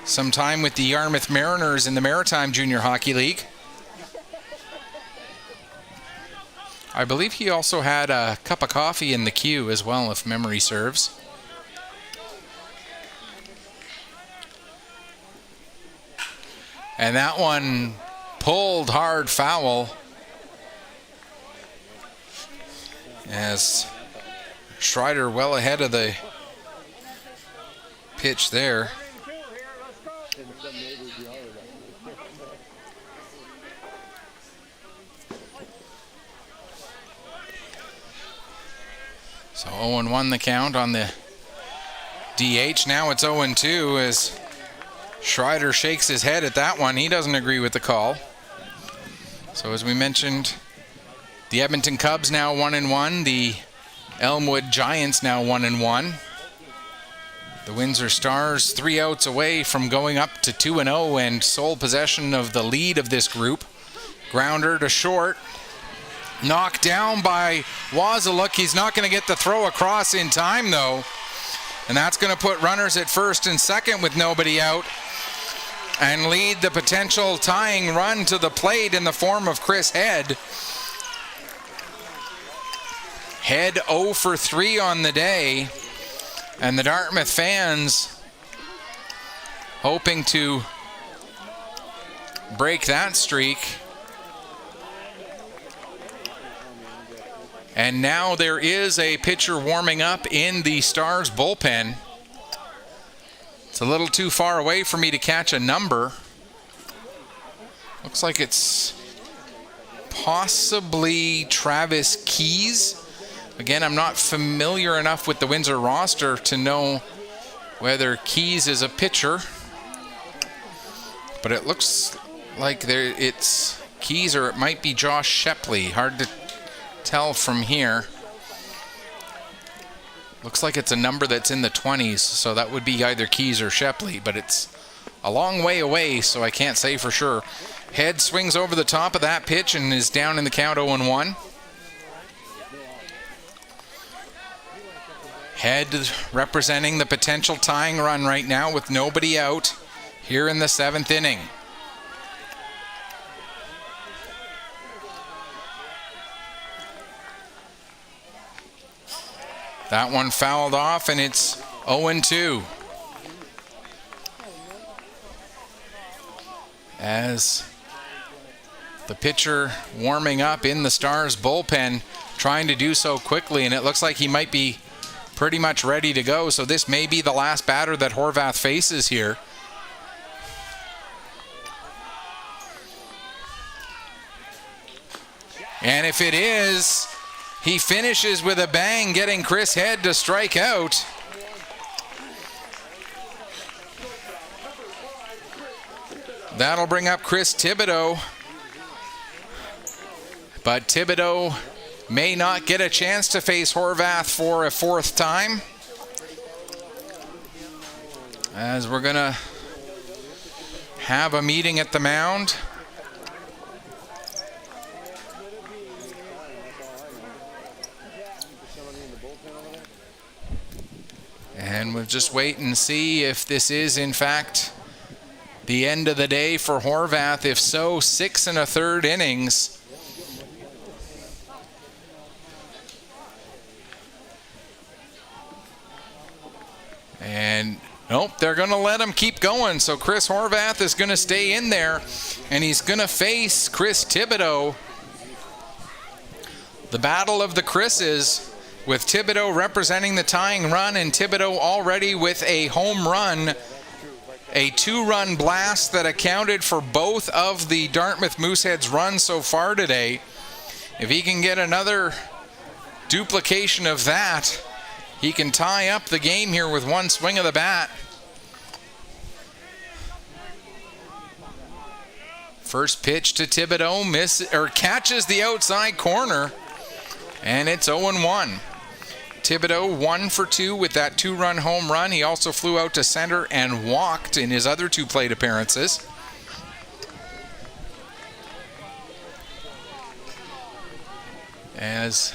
S1: some time with the Yarmouth Mariners in the Maritime Junior Hockey League. I believe he also had a cup of coffee in the queue as well, if memory serves. And that one pulled hard foul as Schreider well ahead of the pitch there. So 0-1 the count on the DH. Now it's 0-2 as Schreider shakes his head at that one. He doesn't agree with the call. So as we mentioned, the Edmonton Cubs now 1-1. The Elmwood Giants now 1-1. The Windsor Stars 3 outs away from going up to 2-0 and sole possession of the lead of this group. Grounder to short. Knocked down by Wazaluk. He's not going to get the throw across in time, though. And that's going to put runners at first and second with nobody out and lead the potential tying run to the plate in the form of Chris Head. Head 0 for 3 on the day. And the Dartmouth fans hoping to break that streak. And now there is a pitcher warming up in the Stars bullpen. It's a little too far away for me to catch a number. Looks like it's possibly Travis Keys. Again, I'm not familiar enough with the Windsor roster to know whether Keys is a pitcher. But it looks like it's Keys, or it might be Josh Shepley. Hard to tell from here. Looks like it's a number that's in the 20s, so that would be either Keys or Shepley, but it's a long way away, so I can't say for sure. Head swings over the top of that pitch and is down in the count 0-1. Head representing the potential tying run right now with nobody out here in the 7th inning. That one fouled off, and it's 0-2. As the pitcher warming up in the Stars bullpen, trying to do so quickly, and it looks like he might be pretty much ready to go. So this may be the last batter that Horvath faces here. And if it is, he finishes with a bang, getting Chris Head to strike out. That'll bring up Chris Thibodeau. But Thibodeau may not get a chance to face Horvath for a 4th time, as we're going to have a meeting at the mound. And we'll just wait and see if this is, in fact, the end of the day for Horvath. If so, 6 1/3 innings. And nope, they're going to let him keep going. So Chris Horvath is going to stay in there, and he's going to face Chris Thibodeau. The battle of the Chris's, with Thibodeau representing the tying run, and Thibodeau already with a home run, a 2-run blast that accounted for both of the Dartmouth Mooseheads runs so far today. If he can get another duplication of that, he can tie up the game here with one swing of the bat. First pitch to Thibodeau catches the outside corner, and it's 0-1. Thibodeau 1 for 2 with that 2-run home run. He also flew out to center and walked in his other 2 plate appearances. As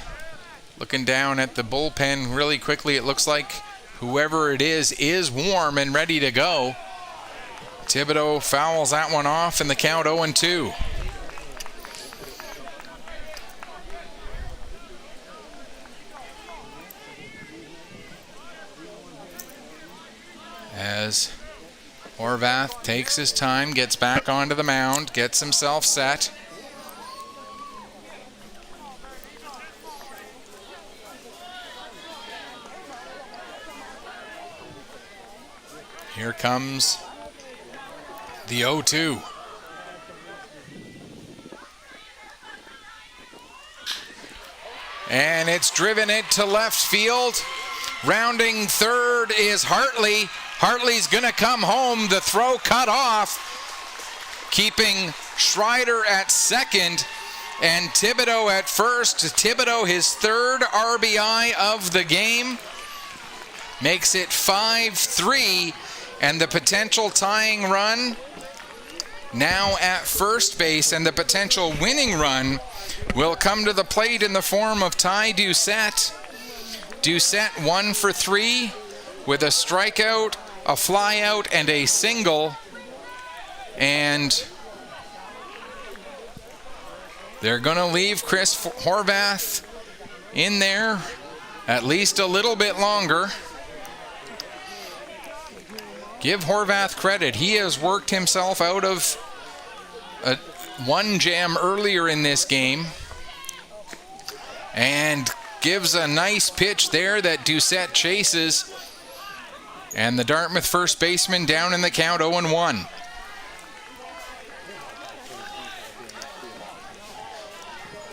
S1: looking down at the bullpen really quickly, it looks like whoever it is warm and ready to go. Thibodeau fouls that one off, and the count 0-2. As Horvath takes his time, gets back onto the mound, gets himself set. Here comes the 0-2. And it's driven it to left field. Rounding third is Hartley. Hartley's going to come home. The throw cut off, keeping Schreider at second and Thibodeau at first. Thibodeau, his 3rd RBI of the game, makes it 5-3, and the potential tying run now at first base, and the potential winning run will come to the plate in the form of Ty Doucette. Doucette 1 for 3 with a strikeout, a flyout, and a single. And they're going to leave Chris Horvath in there at least a little bit longer. Give Horvath credit. He has worked himself out of one jam earlier in this game and gives a nice pitch there that Doucette chases. And the Dartmouth first baseman down in the count, 0-1.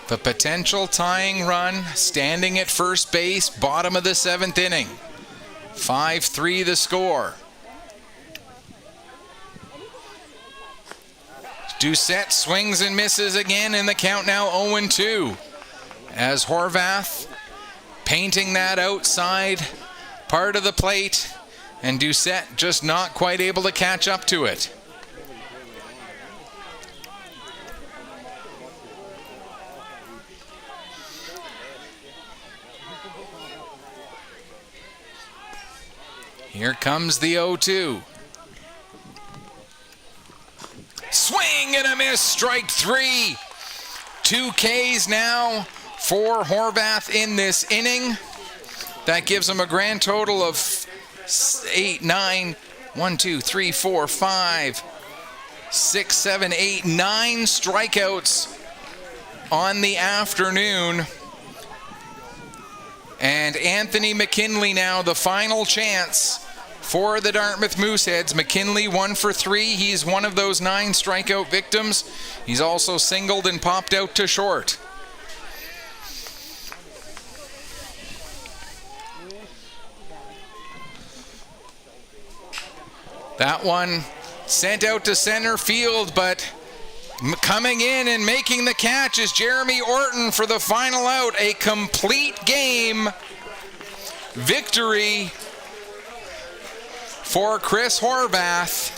S1: The potential tying run standing at first base, bottom of the 7th inning. 5-3 the score. Doucette swings and misses again, in the count now 0-2. As Horvath painting that outside part of the plate, and Doucette just not quite able to catch up to it. Here comes the 0-2. Swing and a miss, strike 3. 2 Ks now for Horvath in this inning. That gives him a grand total of 8, 9, 1, 2, 3, 4, 5, 6, 7, 8, 9 strikeouts on the afternoon. And Anthony McKinley now the final chance for the Dartmouth Mooseheads. McKinley 1 for 3. He's one of those 9 strikeout victims. He's also singled and popped out to short. That one sent out to center field, but coming in and making the catch is Jeremy Orton for the final out. A complete game victory for Chris Horvath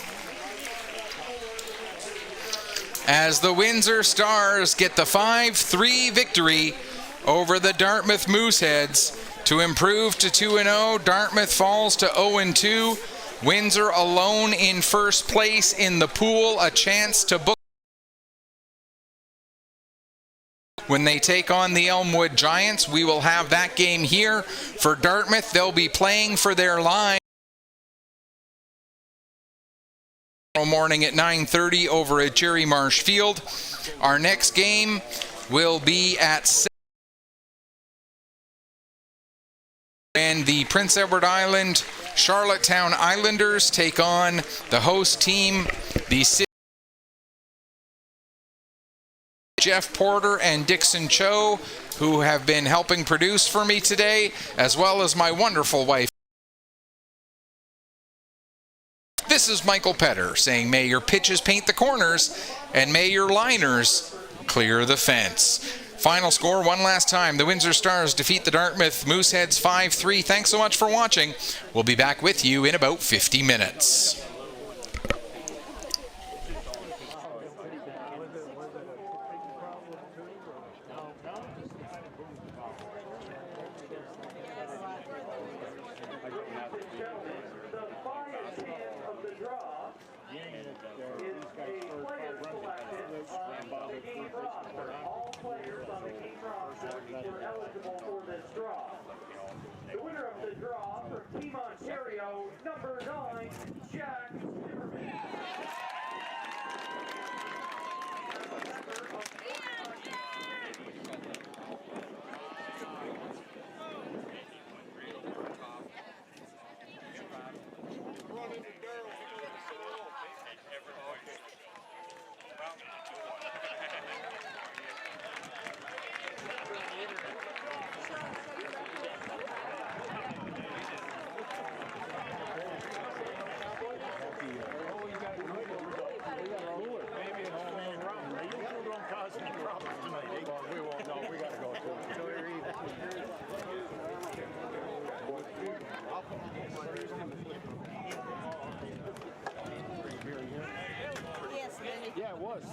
S1: as the Windsor Stars get the 5-3 victory over the Dartmouth Mooseheads to improve to 2-0. Dartmouth falls to 0-2. Windsor alone in first place in the pool, a chance to book when they take on the Elmwood Giants. We will have that game here for Dartmouth. They'll be playing for their line. Tomorrow morning at 9:30 over at Jerry Marsh Field. Our next game will be at 7. And the Prince Edward Island Charlottetown Islanders take on the host team, the Jeff Porter and Dixon Cho, who have been helping produce for me today, as well as my wonderful wife. This is Michael Petter saying, may your pitches paint the corners and may your liners clear the fence. Final score one last time. The Windsor Stars defeat the Dartmouth Mooseheads 5-3. Thanks so much for watching. We'll be back with you in about 50 minutes.
S3: All players on the team roster were eligible for this draw. The winner of the draw from Team Ontario, number 9, Jack Zimmerman.
S4: Yeah, it was.